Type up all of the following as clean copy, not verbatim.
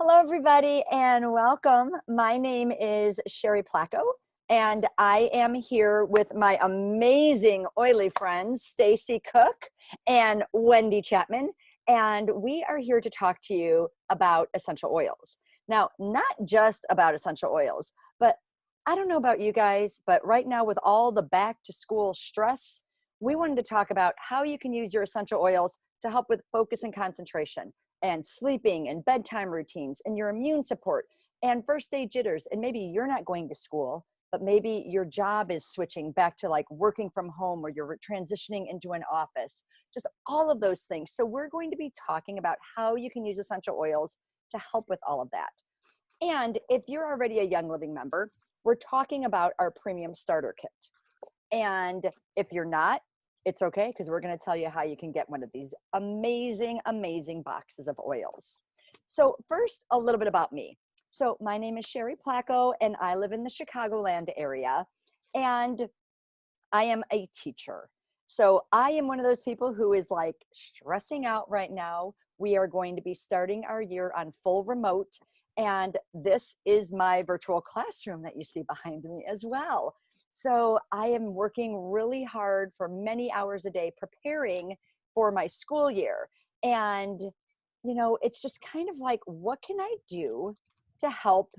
Hello, everybody, and welcome. My name is Sherry Placco, and I am here with my amazing oily friends, Stacy Cook and Wendy Chapman, and we are here to talk to you about essential oils. Now, not just about essential oils, but I don't know about you guys, but right now with all the back to school stress, we wanted to talk about how you can use your essential oils to help with focus and concentration and sleeping and bedtime routines and your immune support and first day jitters. And maybe you're not going to school, but maybe your job is switching back to like working from home or you're transitioning into an office, just all of those things. So we're going to be talking about how you can use essential oils to help with all of that. And if you're already a Young Living member, we're talking about our premium starter kit. And if you're not, it's okay, because we're going to tell you how you can get one of these amazing, amazing boxes of oils. So first, a little bit about me. So my name is Sherry Placco, and I live in the Chicagoland area, and I am a teacher. So I am one of those people who is like stressing out right now. We are going to be starting our year on full remote, and this is my virtual classroom that you see behind me as well. So I am working really hard for many hours a day preparing for my school year. And, it's just kind of like, what can I do to help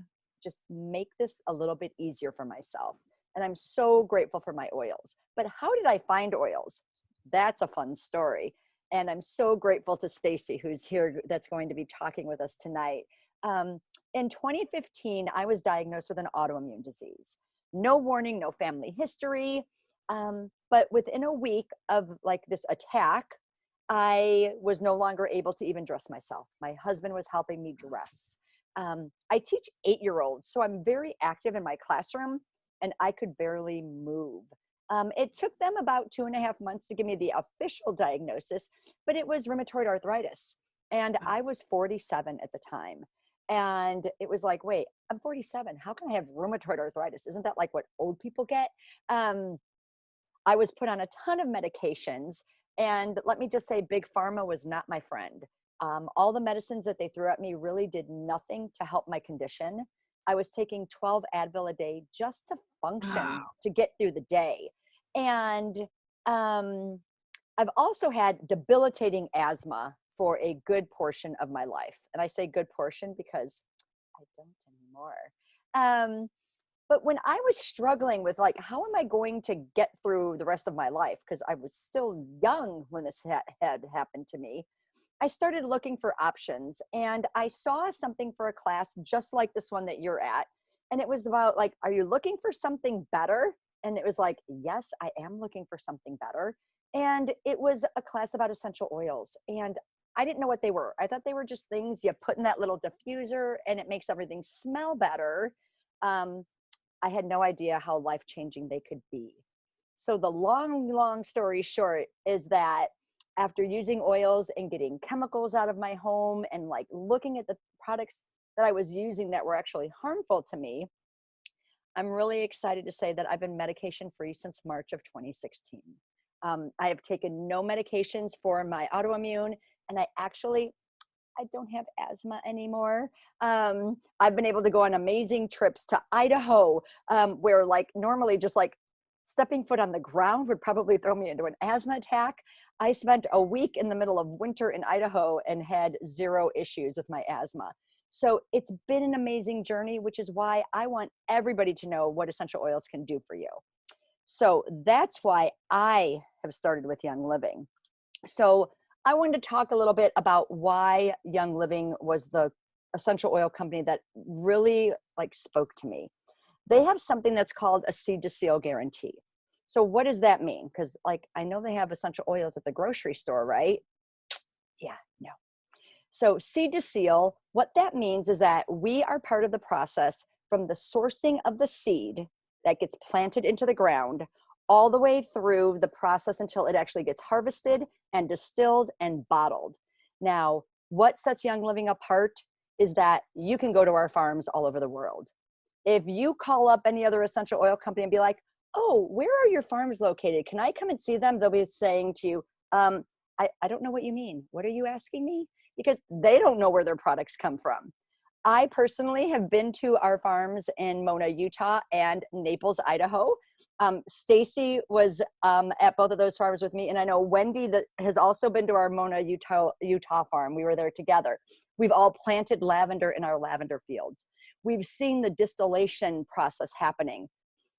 just make this a little bit easier for myself? And I'm so grateful for my oils. But how did I find oils? That's a fun story. And I'm so grateful to Stacy, who's here, that's going to be talking with us tonight. In 2015, I was diagnosed with an autoimmune disease. No warning, no family history. But within a week of like this attack, I was no longer able to even dress myself. My husband was helping me dress. I teach 8-year-olds, so I'm very active in my classroom, and I could barely move. It took them about 2.5 months to give me the official diagnosis, but it was rheumatoid arthritis. And I was 47 at the time. And it was like, wait, I'm 47. How can I have rheumatoid arthritis? Isn't that like what old people get? I was put on a ton of medications. And let me just say, Big Pharma was not my friend. All the medicines that they threw at me really did nothing to help my condition. I was taking 12 Advil a day just to function, to get through the day. And I've also had debilitating asthma for a good portion of my life. And I say good portion because I don't anymore. But when I was struggling with like, how am I going to get through the rest of my life? Because I was still young when this had happened to me. I started looking for options, and I saw something for a class just like this one that you're at. And it was about like, are you looking for something better? And it was like, yes, I am looking for something better. And it was a class about essential oils. And I didn't know what they were. I thought they were just things you put in that little diffuser and it makes everything smell better. I had no idea how life-changing they could be. So the long story short is that after using oils and getting chemicals out of my home and like looking at the products that I was using that were actually harmful to me, I'm really excited to say that I've been medication-free since March of 2016. I have taken no medications for my autoimmune, and I don't have asthma anymore. I've been able to go on amazing trips to Idaho, where like normally just like stepping foot on the ground would probably throw me into an asthma attack. I spent a week in the middle of winter in Idaho and had 0 issues with my asthma. So it's been an amazing journey, which is why I want everybody to know what essential oils can do for you. So that's why I have started with Young Living. So I wanted to talk a little bit about why Young Living was the essential oil company that really like spoke to me. They have something that's called a seed to seal guarantee. So what does that mean? Because like I know they have essential oils at the grocery store, right? Yeah, no. So seed to seal, what that means is that we are part of the process from the sourcing of the seed that gets planted into the ground all the way through the process until it actually gets harvested and distilled and bottled. Now, what sets Young Living apart is that you can go to our farms all over the world. If you call up any other essential oil company and be like, oh, where are your farms located? Can I come and see them? They'll be saying to you, I don't know what you mean. What are you asking me? Because they don't know where their products come from. I personally have been to our farms in Mona, Utah and Naples, Idaho. Stacy was at both of those farms with me. And I know Wendy that has also been to our Mona, Utah farm. We were there together. We've all planted lavender in our lavender fields. We've seen the distillation process happening.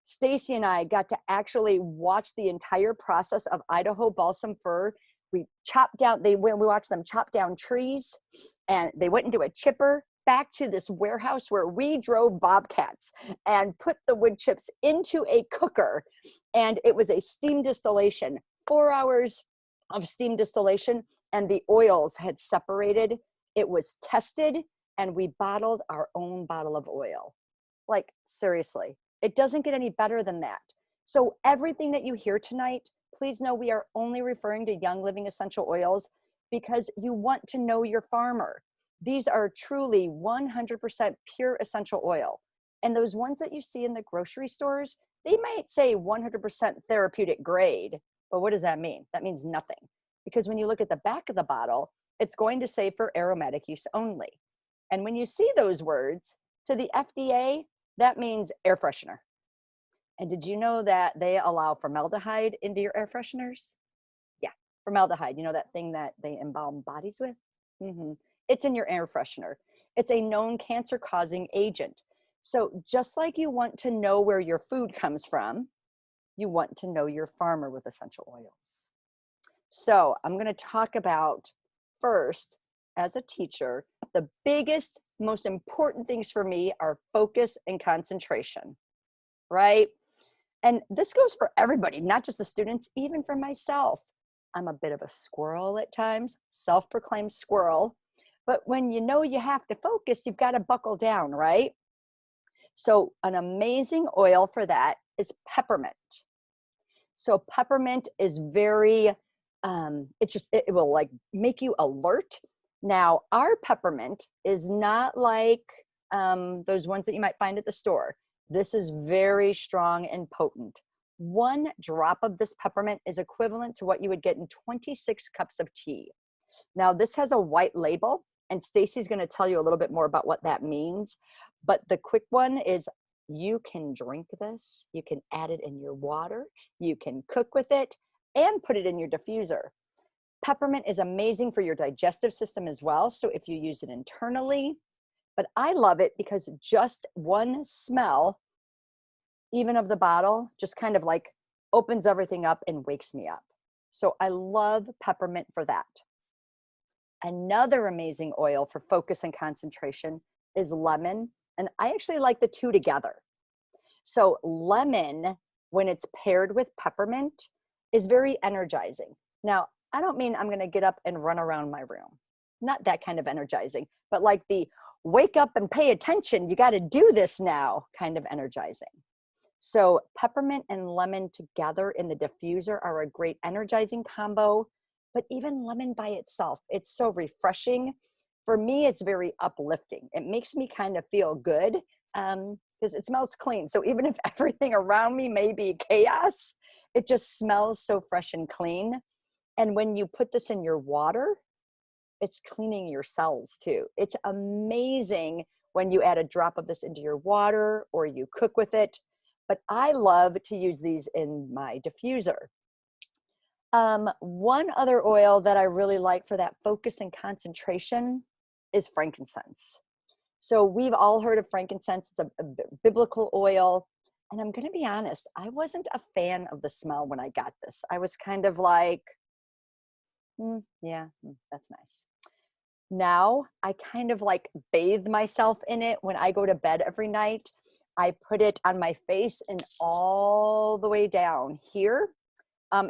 Stacy and I got to actually watch the entire process of Idaho balsam fir. We watched them chop down trees, and they went into a chipper back to this warehouse where we drove bobcats and put the wood chips into a cooker. And it was a steam distillation, 4 hours of steam distillation, and the oils had separated. It was tested, and we bottled our own bottle of oil. Like, seriously, it doesn't get any better than that. So everything that you hear tonight, please know we are only referring to Young Living essential oils because you want to know your farmer. These are truly 100% pure essential oil. And those ones that you see in the grocery stores, they might say 100% therapeutic grade, but what does that mean? That means nothing. Because when you look at the back of the bottle, it's going to say for aromatic use only. And when you see those words, to the FDA, that means air freshener. And did you know that they allow formaldehyde into your air fresheners? Yeah, formaldehyde, you know that thing that they embalm bodies with? It's in your air freshener. It's a known cancer-causing agent. So just like you want to know where your food comes from, you want to know your farmer with essential oils. So I'm going to talk about first, as a teacher, the biggest, most important things for me are focus and concentration, right? And this goes for everybody, not just the students, even for myself. I'm a bit of a squirrel at times, self-proclaimed squirrel. But when you know you have to focus, you've got to buckle down, right? So an amazing oil for that is peppermint. So peppermint is very, it will like make you alert. Now, our peppermint is not like those ones that you might find at the store. This is very strong and potent. 1 drop of this peppermint is equivalent to what you would get in 26 cups of tea. Now, this has a white label, and Stacy's going to tell you a little bit more about what that means. But the quick one is you can drink this, you can add it in your water, you can cook with it, and put it in your diffuser. Peppermint is amazing for your digestive system as well. So if you use it internally, but I love it because just one smell, even of the bottle, just kind of like opens everything up and wakes me up. So I love peppermint for that. Another amazing oil for focus and concentration is lemon. And I actually like the two together. So lemon, when it's paired with peppermint, is very energizing. Now, I don't mean I'm going to get up and run around my room. Not that kind of energizing, but like the wake up and pay attention, you got to do this now kind of energizing. So peppermint and lemon together in the diffuser are a great energizing combo, but even lemon by itself, it's so refreshing. For me, it's very uplifting. It makes me kind of feel good because it smells clean. So even if everything around me may be chaos, it just smells so fresh and clean. And when you put this in your water, it's cleaning your cells too. It's amazing when you add a drop of this into your water or you cook with it. But I love to use these in my diffuser. One other oil that I really like for that focus and concentration is frankincense. So we've all heard of frankincense. It's a biblical oil. And I'm going to be honest, I wasn't a fan of the smell when I got this. I was kind of like, that's nice. Now I kind of like bathe myself in it when I go to bed every night. I put it on my face and all the way down here.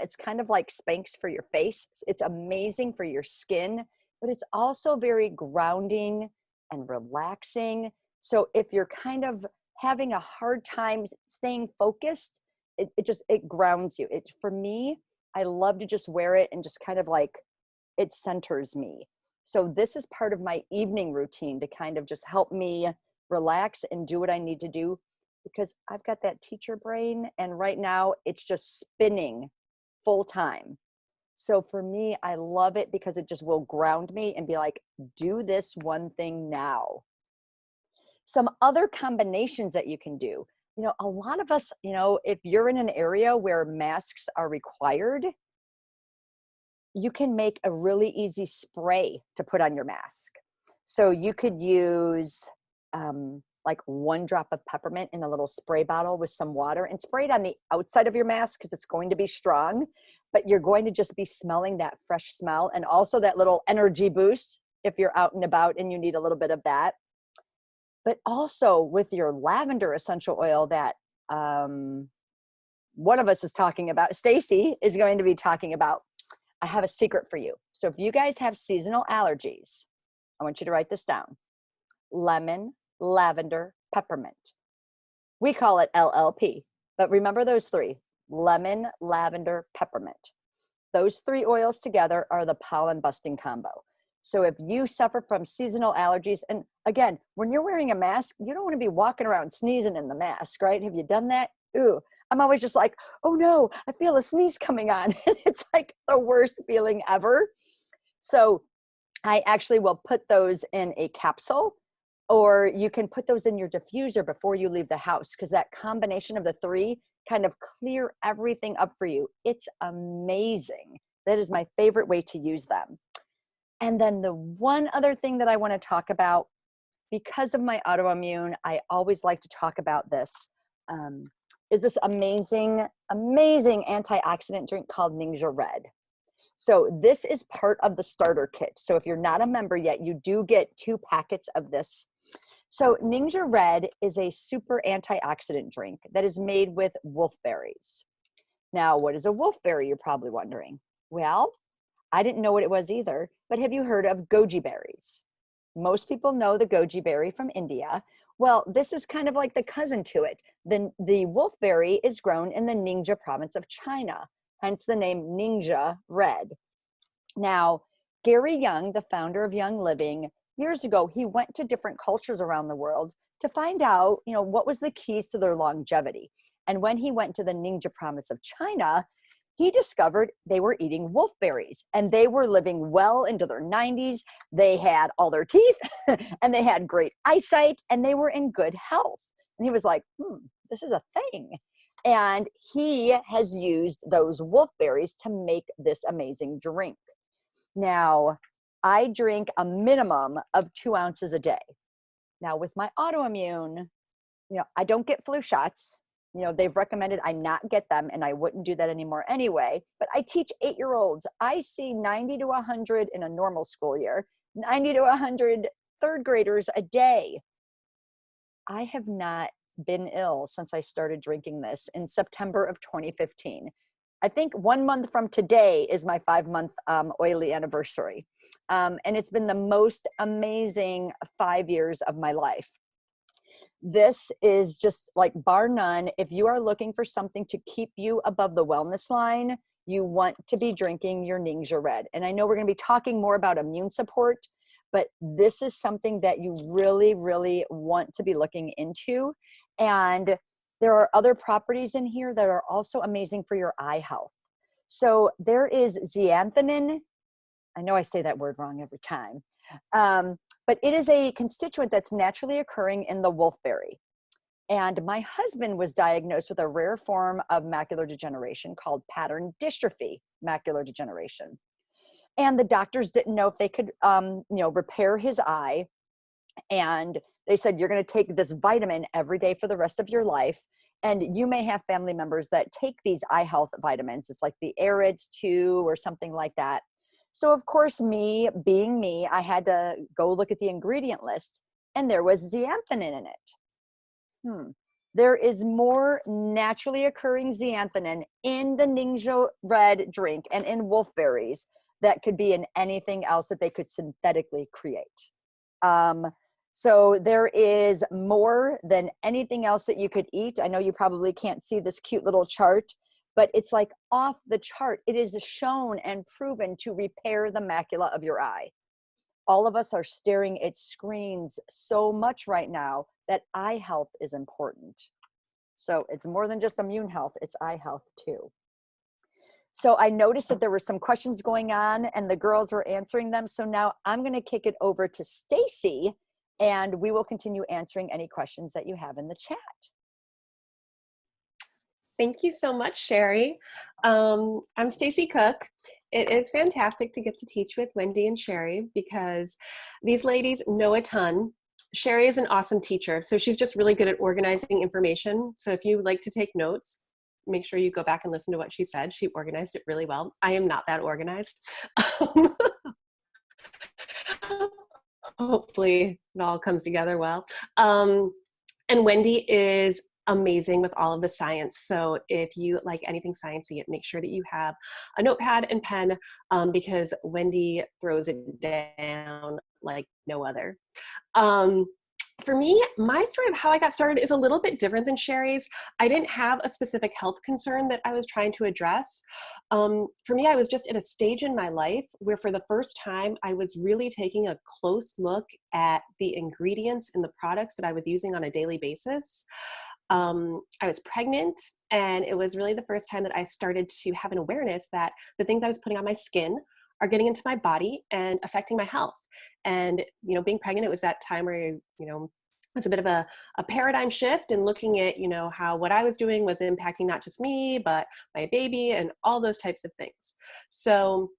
It's kind of like Spanx for your face. It's amazing for your skin, but it's also very grounding and relaxing. So if you're kind of having a hard time staying focused, it grounds you. For me, I love to just wear it and just kind of like, it centers me. So this is part of my evening routine to kind of just help me relax and do what I need to do, because I've got that teacher brain and right now it's just spinning full time. So for me, I love it because it just will ground me and be like, do this one thing now. Some other combinations that you can do. A lot of us, if you're in an area where masks are required, you can make a really easy spray to put on your mask. So you could use like 1 drop of peppermint in a little spray bottle with some water and spray it on the outside of your mask because it's going to be strong, but you're going to just be smelling that fresh smell and also that little energy boost if you're out and about and you need a little bit of that. But also with your lavender essential oil that one of us is talking about, Stacy is going to be talking about. I have a secret for you. So if you guys have seasonal allergies, I want you to write this down. Lemon, lavender, peppermint. We call it LLP, but remember those 3: lemon, lavender, peppermint. Those 3 oils together are the pollen busting combo. So if you suffer from seasonal allergies, and again, when you're wearing a mask, you don't want to be walking around sneezing in the mask, right? Have you done that? Ooh, I'm always just like, oh no, I feel a sneeze coming on. And it's like the worst feeling ever. So I actually will put those in a capsule, or you can put those in your diffuser before you leave the house, because that combination of the 3 kind of clear everything up for you. It's amazing. That is my favorite way to use them. And then the one other thing that I want to talk about, because of my autoimmune, I always like to talk about this, is this amazing, amazing antioxidant drink called Ninja Red. So this is part of the starter kit. So if you're not a member yet, you do get 2 packets of this. So Ninja Red is a super antioxidant drink that is made with wolfberries. Now, what is a wolfberry, you're probably wondering? Well, I didn't know what it was either, but have you heard of goji berries? Most people know the goji berry from India. Well, this is kind of like the cousin to it. The wolfberry is grown in the Ningxia province of China, hence the name Ninja Red. Now, Gary Young, the founder of Young Living, years ago, he went to different cultures around the world to find out, what was the keys to their longevity. And when he went to the Ningxia province of China, he discovered they were eating wolfberries and they were living well into their 90s. They had all their teeth and they had great eyesight and they were in good health. And he was like, this is a thing. And he has used those wolfberries to make this amazing drink. Now, I drink a minimum of 2 ounces a day. Now, with my autoimmune, I don't get flu shots. They've recommended I not get them, and I wouldn't do that anymore anyway. But I teach 8-year-olds. I see 90 to 100 in a normal school year, 90 to 100 third graders a day. I have not been ill since I started drinking this in September of 2015. I think 1 month from today is my 5-month oily anniversary. And it's been the most amazing 5 years of my life. This is just like bar none. If you are looking for something to keep you above the wellness line, you want to be drinking your Ningxia Red. And I know we're going to be talking more about immune support, but this is something that you really, really want to be looking into. And there are other properties in here that are also amazing for your eye health. So there is zeaxanthin. I know I say that word wrong every time. But it is a constituent that's naturally occurring in the wolfberry. And my husband was diagnosed with a rare form of macular degeneration called pattern dystrophy macular degeneration. And the doctors didn't know if they could, repair his eye. And they said, you're going to take this vitamin every day for the rest of your life. And you may have family members that take these eye health vitamins. It's like the Arids 2 or something like that. So of course, me being me, I had to go look at the ingredient list, and there was zeaxanthin in it. There is more naturally occurring zeaxanthin in the Ningxia Red drink and in wolfberries that could be in anything else that they could synthetically create. So there is more than anything else that you could eat. I know you probably can't see this cute little chart, but it's like off the chart. It is shown and proven to repair the macula of your eye. All of us are staring at screens so much right now that eye health is important. So it's more than just immune health, it's eye health too. So I noticed that there were some questions going on and the girls were answering them. So now I'm going to kick it over to Stacy and we will continue answering any questions that you have in the chat. Thank you so much, Sherry. I'm Stacy Cook. It is fantastic to get to teach with Wendy and Sherry because these ladies know a ton. Sherry is an awesome teacher, so she's just really good at organizing information. So if you like to take notes, make sure you go back and listen to what she said. She organized it really well. I am not that organized. Hopefully it all comes together well. And Wendy is amazing with all of the science. So if you like anything sciencey, make sure that you have a notepad and pen because Wendy throws it down like no other. For me, my story of how I got started is a little bit different than Sherry's. I didn't have a specific health concern that I was trying to address. For me, I was just at a stage in my life where for the first time, I was really taking a close look at the ingredients in the products that I was using on a daily basis. I was pregnant, and it was really the first time that I started to have an awareness that the things I was putting on my skin are getting into my body and affecting my health. And, being pregnant, it was that time where, it's a bit of a paradigm shift and looking at, how what I was doing was impacting not just me, but my baby and all those types of things. So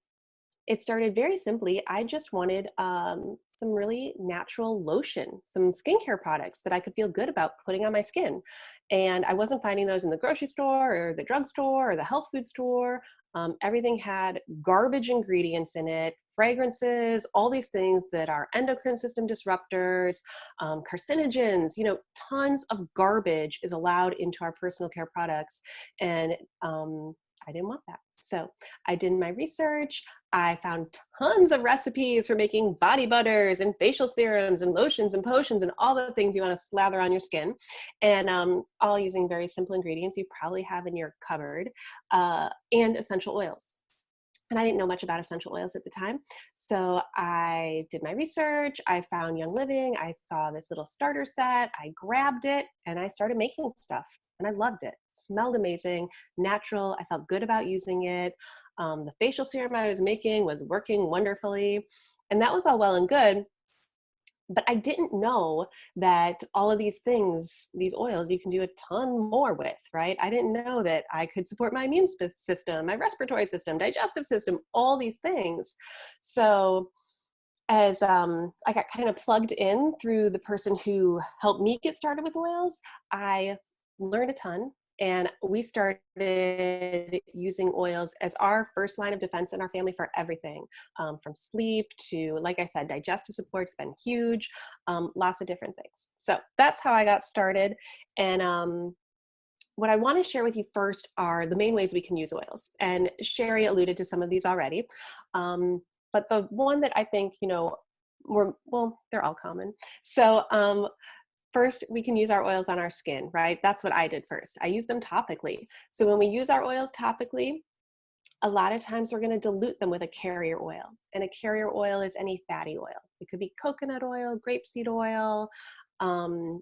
it started very simply. I just wanted some really natural lotion, some skincare products that I could feel good about putting on my skin. And I wasn't finding those in the grocery store or the drugstore or the health food store. Everything had garbage ingredients in it, fragrances, all these things that are endocrine system disruptors, carcinogens, tons of garbage is allowed into our personal care products. And I didn't want that. So I did my research. I found tons of recipes for making body butters and facial serums and lotions and potions and all the things you want to slather on your skin. And all using very simple ingredients you probably have in your cupboard and essential oils. And I didn't know much about essential oils at the time. So I did my research. I found Young Living. I saw this little starter set. I grabbed it and I started making stuff. And I loved it. Smelled amazing, natural. I felt good about using it. The facial serum I was making was working wonderfully. And that was all well and good. But I didn't know that all of these things, these oils, you can do a ton more with, right? I didn't know that I could support my immune system, my respiratory system, digestive system, all these things. So as I got kind of plugged in through the person who helped me get started with oils, I learned a ton. And we started using oils as our first line of defense in our family for everything, from sleep to, like I said, digestive support's been huge, lots of different things. So that's how I got started. And what I want to share with you first are the main ways we can use oils. And Sherry alluded to some of these already. But the one that I think, they're all common. So first, we can use our oils on our skin, right? That's what I did first. I use them topically. So when we use our oils topically, a lot of times we're going to dilute them with a carrier oil. And a carrier oil is any fatty oil. It could be coconut oil, grapeseed oil, jojoba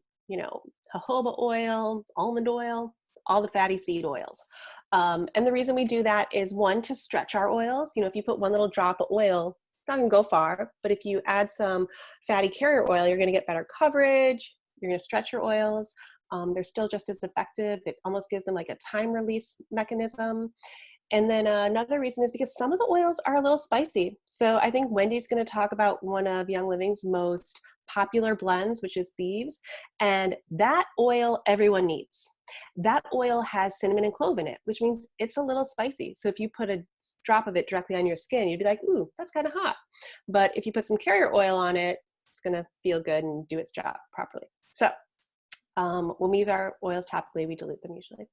oil, almond oil, all the fatty seed oils. And the reason we do that is, one, to stretch our oils. If you put one little drop of oil, it's not going to go far. But if you add some fatty carrier oil, you're going to get better coverage. You're going to stretch your oils. They're still just as effective. It almost gives them like a time release mechanism. And then another reason is because some of the oils are a little spicy. So I think Wendy's going to talk about one of Young Living's most popular blends, which is Thieves. And that oil everyone needs. That oil has cinnamon and clove in it, which means it's a little spicy. So if you put a drop of it directly on your skin, you'd be like, ooh, that's kind of hot. But if you put some carrier oil on it, it's going to feel good and do its job properly. So when we use our oils topically, we dilute them usually.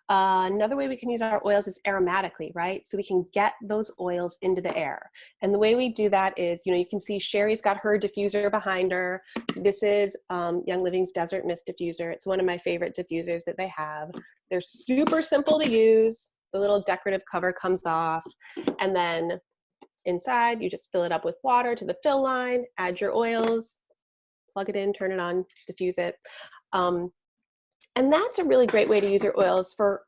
Another way we can use our oils is aromatically, right? So we can get those oils into the air. And the way we do that is, you can see Sherry's got her diffuser behind her. This is Young Living's Desert Mist Diffuser. It's one of my favorite diffusers that they have. They're super simple to use. The little decorative cover comes off. And then inside, you just fill it up with water to the fill line, add your oils, plug it in, turn it on, diffuse it. And that's a really great way to use your oils for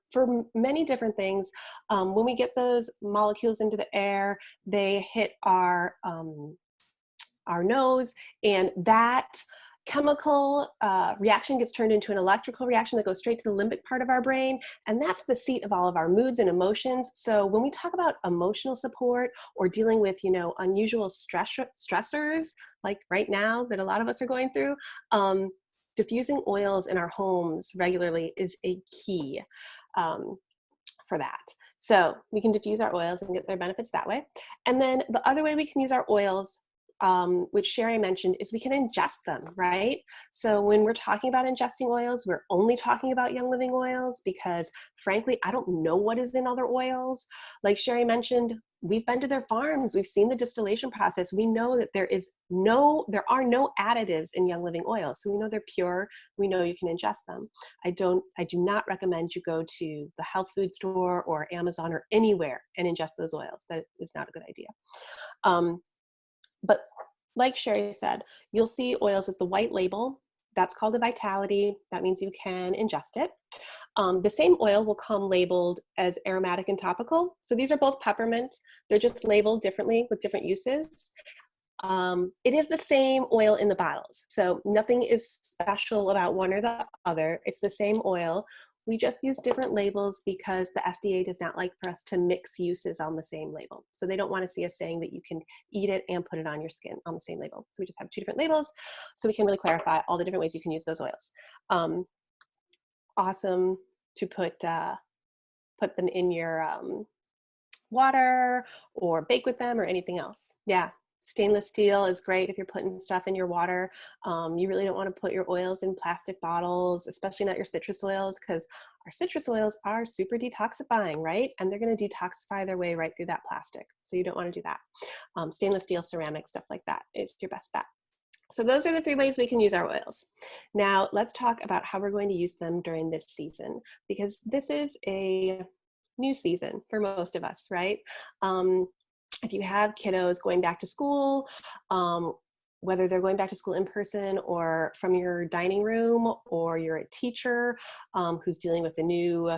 many different things. When we get those molecules into the air, they hit our nose, and that chemical reaction gets turned into an electrical reaction that goes straight to the limbic part of our brain, and that's the seat of all of our moods and emotions. So when we talk about emotional support or dealing with, you know, unusual stressors, like right now that a lot of us are going through, diffusing oils in our homes regularly is a key for that. So we can diffuse our oils and get their benefits that way. And then the other way we can use our oils, which Sherry mentioned, is we can ingest them, right? So when we're talking about ingesting oils, we're only talking about Young Living oils because frankly, I don't know what is in other oils. Like Sherry mentioned, we've been to their farms, we've seen the distillation process. We know that there are no additives in Young Living oils. So we know they're pure, we know you can ingest them. I do not recommend you go to the health food store or Amazon or anywhere and ingest those oils. That is not a good idea. But like Sherry said, you'll see oils with the white label. That's called a vitality. That means you can ingest it. The same oil will come labeled as aromatic and topical. So these are both peppermint. They're just labeled differently with different uses. It is the same oil in the bottles. So nothing is special about one or the other. It's the same oil. We just use different labels because the FDA does not like for us to mix uses on the same label. So they don't want to see us saying that you can eat it and put it on your skin on the same label. So we just have two different labels so we can really clarify all the different ways you can use those oils. Awesome to put them in your water or bake with them or anything else. Yeah. Stainless steel is great if you're putting stuff in your water. You really don't want to put your oils in plastic bottles, especially not your citrus oils, because our citrus oils are super detoxifying, right? And they're going to detoxify their way right through that plastic. So you don't want to do that. Stainless steel, ceramic, stuff like that is your best bet. So those are the three ways we can use our oils. Now let's talk about how we're going to use them during this season, because this is a new season for most of us, right? If you have kiddos going back to school, whether they're going back to school in person or from your dining room, or you're a teacher who's dealing with a new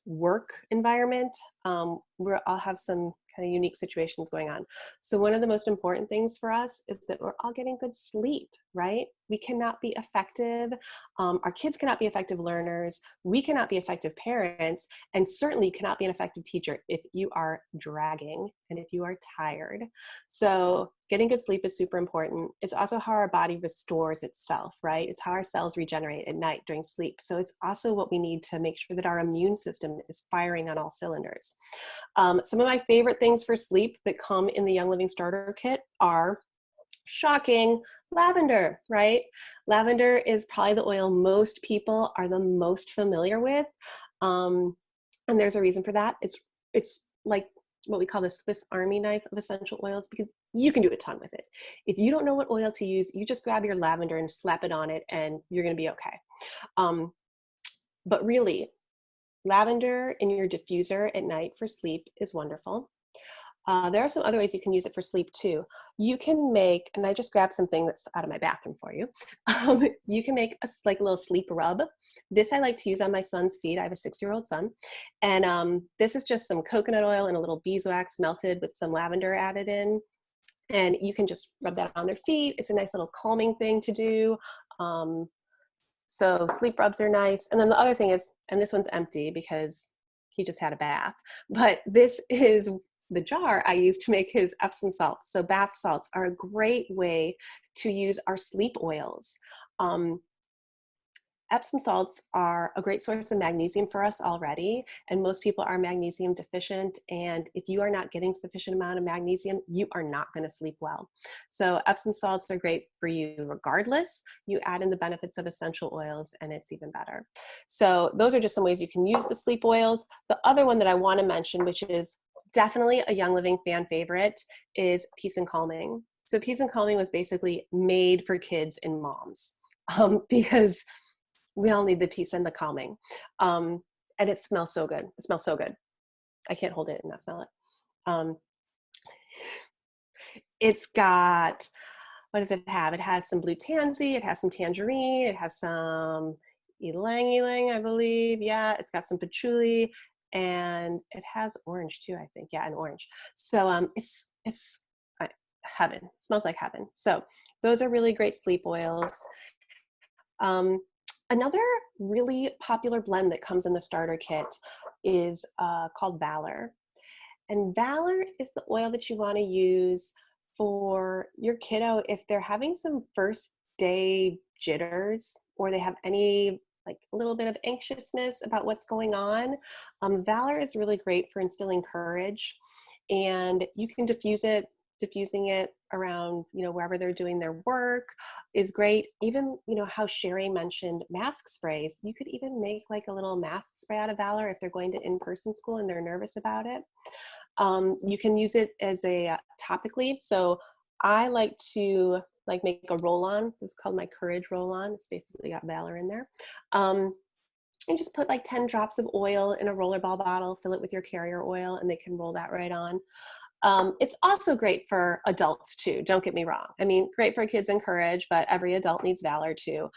work environment, we'll all have some kind of unique situations going on. So one of the most important things for us is that we're all getting good sleep, right? We cannot be effective. Our kids cannot be effective learners. We cannot be effective parents. And certainly you cannot be an effective teacher if you are dragging and if you are tired. So getting good sleep is super important. It's also how our body restores itself, right? It's how our cells regenerate at night during sleep. So it's also what we need to make sure that our immune system is firing on all cylinders. Some of my favorite things for sleep that come in the Young Living Starter Kit are, shocking, lavender, right? Lavender is probably the oil most people are the most familiar with. And there's a reason for that. It's like what we call the Swiss Army knife of essential oils, because you can do a ton with it. If you don't know what oil to use, you just grab your lavender and slap it on it and you're going to be okay. But really, lavender in your diffuser at night for sleep is wonderful. There are some other ways you can use it for sleep too. You can make, and I just grabbed something that's out of my bathroom for you. You can make a little sleep rub. This I like to use on my son's feet. I have a 6-year-old son. And this is just some coconut oil and a little beeswax melted with some lavender added in. And you can just rub that on their feet. It's a nice little calming thing to do. So sleep rubs are nice. And then the other thing is, and this one's empty because he just had a bath, but this is the jar I use to make his Epsom salts. So bath salts are a great way to use our sleep oils. Epsom salts are a great source of magnesium for us already, and most people are magnesium deficient, and if you are not getting sufficient amount of magnesium, you are not going to sleep well. So Epsom salts are great for you regardless. You add in the benefits of essential oils and it's even better. So those are just some ways you can use the sleep oils. The other one that I want to mention, which is definitely a Young Living fan favorite, is Peace and Calming. So Peace and Calming was basically made for kids and moms because we all need the peace and the calming. And it smells so good. It smells so good. I can't hold it and not smell it. It's got, what does it have? It has some blue tansy, it has some tangerine, it has some ylang ylang, I believe. Yeah, it's got some patchouli, and it has orange too, I think. Yeah, and orange. So it's heaven. It smells like heaven. So those are really great sleep oils. Another really popular blend that comes in the starter kit is called Valor. And Valor is the oil that you want to use for your kiddo if they're having some first day jitters, or they have any like a little bit of anxiousness about what's going on. Valor is really great for instilling courage, and you can diffusing it around, you know, wherever they're doing their work is great. Even, you know, how Sherry mentioned mask sprays, you could even make like a little mask spray out of Valor if they're going to in-person school and they're nervous about it. You can use it as a topically. So I like to like make a roll-on. This is called my Courage roll-on. It's basically got Valor in there. And just put like 10 drops of oil in a rollerball bottle, fill it with your carrier oil, and they can roll that right on. It's also great for adults too, don't get me wrong. I mean, great for kids and courage, but every adult needs Valor too.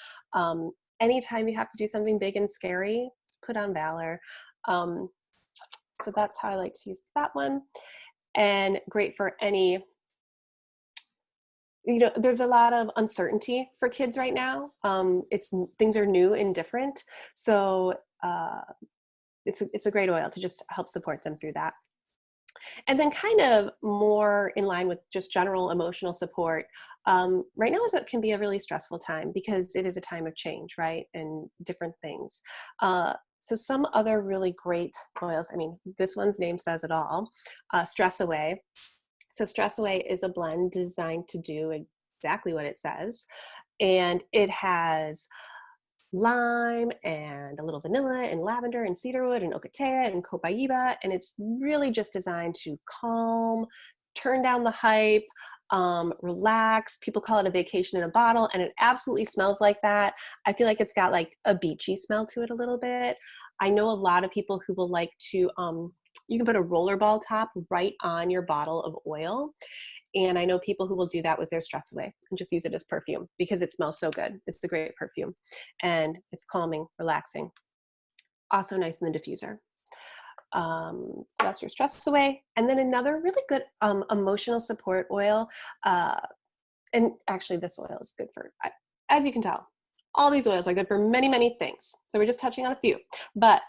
Anytime you have to do something big and scary, just put on Valor. So that's how I like to use that one. And great for any, you know, there's a lot of uncertainty for kids right now. Things are new and different. So it's a great oil to just help support them through that. And then kind of more in line with just general emotional support, right now it can be a really stressful time because it is a time of change, right? And different things. So some other really great oils, I mean, this one's name says it all, Stress Away. So Stress Away is a blend designed to do exactly what it says. And it has lime and a little vanilla and lavender and cedarwood and ocotea and copaiba, and it's really just designed to calm, turn down the hype, relax. People call it a vacation in a bottle, and it absolutely smells like that. I feel like it's got like a beachy smell to it a little bit. I know a lot of people who will like to you can put a rollerball top right on your bottle of oil. And I know people who will do that with their Stress Away and just use it as perfume because it smells so good. It's a great perfume and it's calming, relaxing. Also nice in the diffuser. So that's your Stress Away. And then another really good emotional support oil. And actually this oil is good for, as you can tell, all these oils are good for many, many things. So we're just touching on a few. But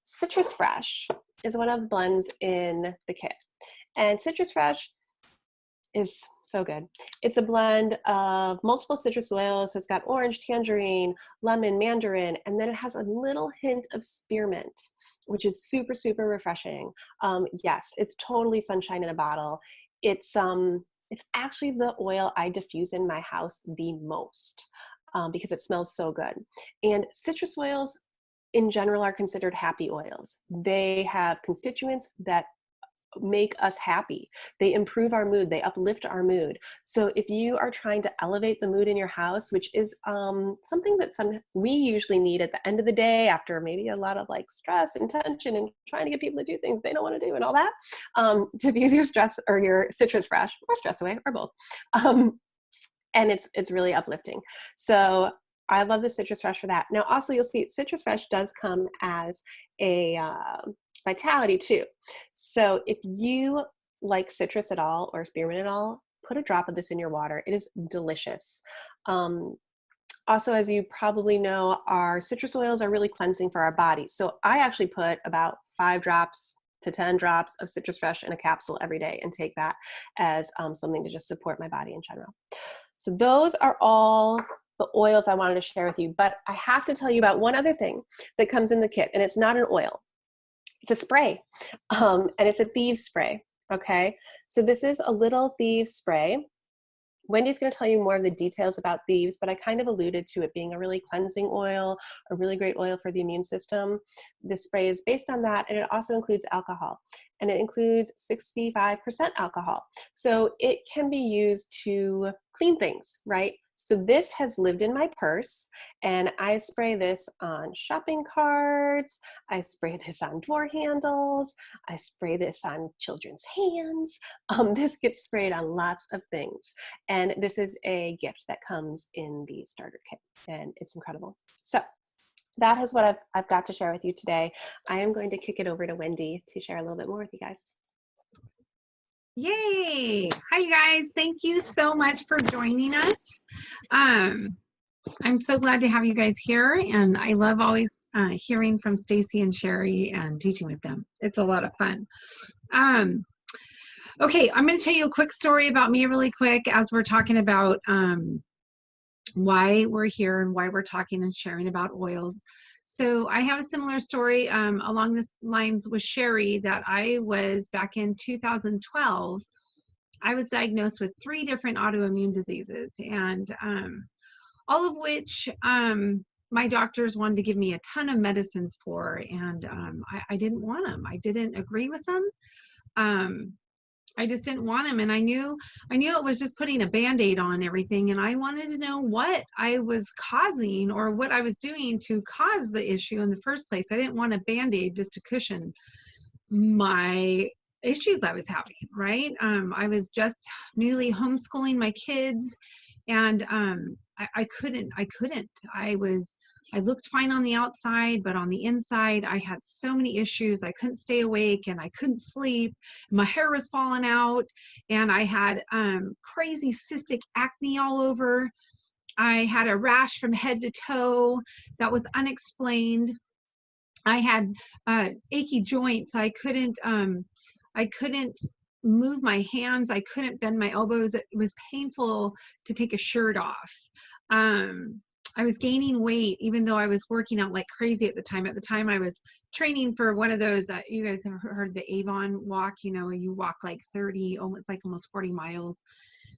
Citrus Fresh is one of the blends in the kit. And Citrus Fresh is so good. It's a blend of multiple citrus oils. So it's got orange, tangerine, lemon, mandarin, and then it has a little hint of spearmint, which is super, super refreshing. Yes, it's totally sunshine in a bottle. It's actually the oil I diffuse in my house the most because it smells so good. And citrus oils in general are considered happy oils. They have constituents that make us happy. They improve our mood. They uplift our mood. So if you are trying to elevate the mood in your house, which is something that we usually need at the end of the day after maybe a lot of like stress and tension and trying to get people to do things they don't want to do and all that, diffuse your stress or your Citrus Fresh or Stress Away or both. And it's really uplifting. So I love the Citrus Fresh for that. Now also you'll see Citrus Fresh does come as a Vitality too. So if you like citrus at all or spearmint at all, put a drop of this in your water. It is delicious. Also, as you probably know, our citrus oils are really cleansing for our body. So I actually put about 5 drops to 10 drops of Citrus Fresh in a capsule every day and take that as something to just support my body in general. So those are all the oils I wanted to share with you, but I have to tell you about one other thing that comes in the kit, and it's not an oil. It's a spray, and it's a thieves spray, okay? So this is a little thieves spray. Wendy's gonna tell you more of the details about thieves, but I kind of alluded to it being a really cleansing oil, a really great oil for the immune system. This spray is based on that, and it also includes alcohol, and it includes 65% alcohol. So it can be used to clean things, right? So this has lived in my purse, and I spray this on shopping carts, I spray this on door handles, I spray this on children's hands. This gets sprayed on lots of things. And this is a gift that comes in the starter kit, and it's incredible. So that is what I've got to share with you today. I am going to kick it over to Wendy to share a little bit more with you guys. Yay! Hi, you guys. Thank you so much for joining us. I'm so glad to have you guys here, and I love always hearing from Stacy and Sherry and teaching with them. It's a lot of fun. Okay, I'm going to tell you a quick story about me really quick as we're talking about why we're here and why we're talking and sharing about oils. So I have a similar story along this lines with Sherry that I was back in 2012. I was diagnosed with 3 different autoimmune diseases, and all of which my doctors wanted to give me a ton of medicines for, and I didn't want them. I didn't agree with them. I just didn't want them, and I knew it was just putting a Band-Aid on everything, and I wanted to know what I was causing or what I was doing to cause the issue in the first place. I didn't want a Band-Aid just to cushion my issues I was having, right? I was just newly homeschooling my kids, and I couldn't. I looked fine on the outside, but on the inside, I had so many issues. I couldn't stay awake, and I couldn't sleep. My hair was falling out, and I had crazy cystic acne all over. I had a rash from head to toe that was unexplained. I had achy joints. I couldn't move my hands. I couldn't bend my elbows. It was painful to take a shirt off. I was gaining weight, even though I was working out like crazy at the time. At the time, I was training for one of those, you guys have heard the Avon walk, you know, you walk like 30, almost 40 miles.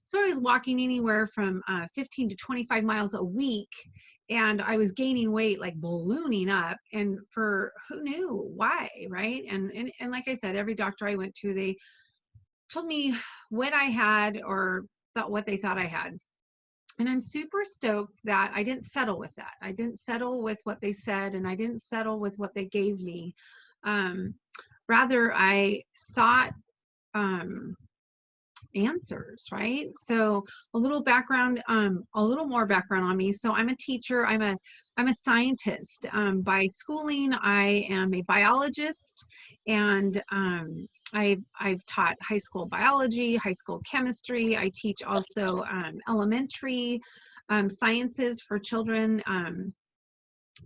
So I was walking anywhere from 15 to 25 miles a week, and I was gaining weight, like ballooning up, and for who knew why, right? And like I said, every doctor I went to, they told me what I had or what they thought I had. And I'm super stoked that I didn't settle with that. I didn't settle with what they said, and I didn't settle with what they gave me. Rather, I sought answers, right? So a little more background on me. So I'm a teacher. I'm a scientist. By schooling, I am a biologist, and I've taught high school biology, high school chemistry. I teach also elementary sciences for children.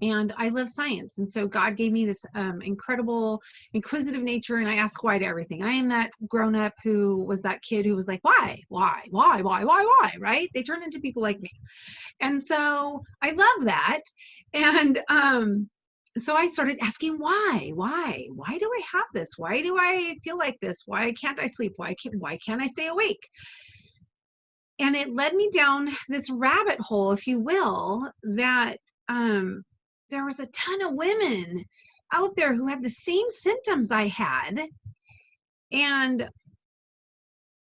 And I love science. And so God gave me this incredible, inquisitive nature, and I ask why to everything. I am that grown up who was that kid who was like, why, right? They turn into people like me. And so I love that. And so I started asking why do I have this? Why do I feel like this? Why can't I sleep? Why can't I stay awake? And it led me down this rabbit hole, if you will, that there was a ton of women out there who had the same symptoms I had, and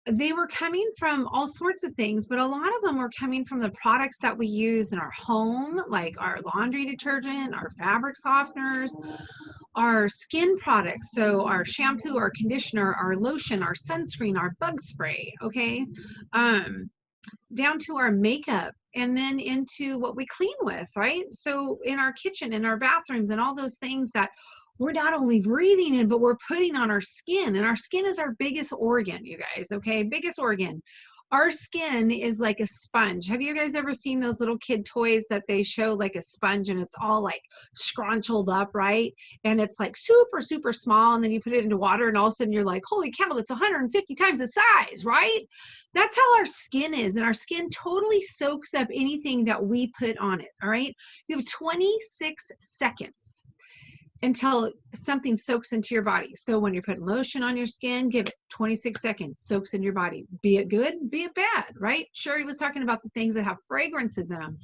they were coming from all sorts of things, but a lot of them were coming from the products that we use in our home, like our laundry detergent, our fabric softeners, our skin products, so our shampoo, our conditioner, our lotion, our sunscreen, our bug spray, okay, down to our makeup, and then into what we clean with, right? So in our kitchen, in our bathrooms, and all those things that we're not only breathing in, but we're putting on our skin. And our skin is our biggest organ, you guys, okay? Biggest organ. Our skin is like a sponge. Have you guys ever seen those little kid toys that they show like a sponge, and it's all like scrunchled up, right? And it's like super, super small, and then you put it into water, and all of a sudden you're like, holy cow, it's 150 times the size, right? That's how our skin is, and our skin totally soaks up anything that we put on it, all right? You have 26 seconds until something soaks into your body. So when you're putting lotion on your skin, give it 26 seconds, soaks in your body. Be it good, be it bad, right? Sherry was talking about the things that have fragrances in them.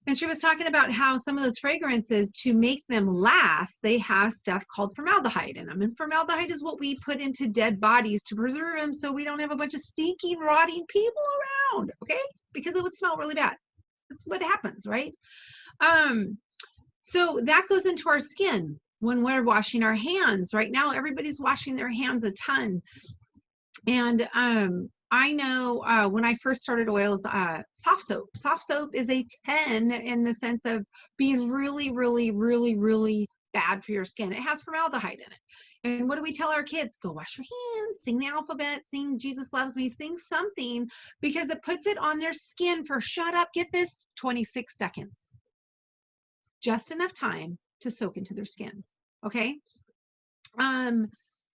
And she was talking about how some of those fragrances, to make them last, they have stuff called formaldehyde in them. And formaldehyde is what we put into dead bodies to preserve them so we don't have a bunch of stinking, rotting people around, okay? Because it would smell really bad. That's what happens, right? So that goes into our skin. When we're washing our hands, right now, everybody's washing their hands a ton. And I know when I first started oils, soft soap is a 10 in the sense of being really, really, really, really bad for your skin. It has formaldehyde in it. And what do we tell our kids? Go wash your hands, sing the alphabet, sing Jesus loves me, sing something, because it puts it on their skin for, shut up, get this, 26 seconds. Just enough time to soak into their skin. Okay.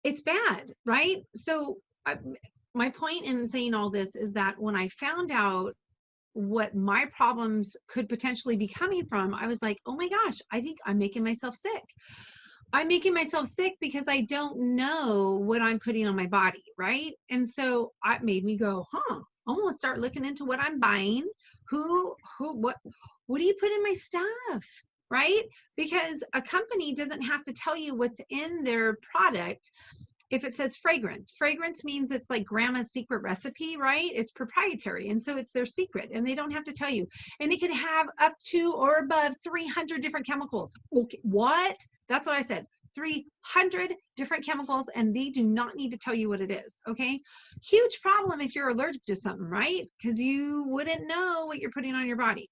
It's bad, right? So my point in saying all this is that when I found out what my problems could potentially be coming from, I was like, oh my gosh, I think I'm making myself sick. I'm making myself sick because I don't know what I'm putting on my body, right? And so it made me go, I'm gonna start looking into what I'm buying. What do you put in my stuff, right? Because a company doesn't have to tell you what's in their product. If it says fragrance means it's like grandma's secret recipe, right? It's proprietary. And so it's their secret and they don't have to tell you. And it could have up to or above 300 different chemicals. Okay, what? That's what I said. 300 different chemicals, and they do not need to tell you what it is. Okay. Huge problem if you're allergic to something, right? Because you wouldn't know what you're putting on your body.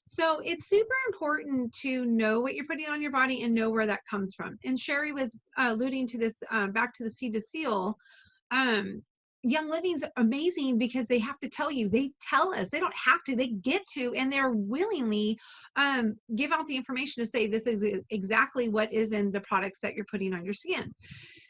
So it's super important to know what you're putting on your body and know where that comes from. And Sherry was alluding to this, back to the Seed to Seal. Young Living's amazing because they have to tell you, they tell us, they don't have to, they get to, and they're willingly give out the information to say, this is exactly what is in the products that you're putting on your skin.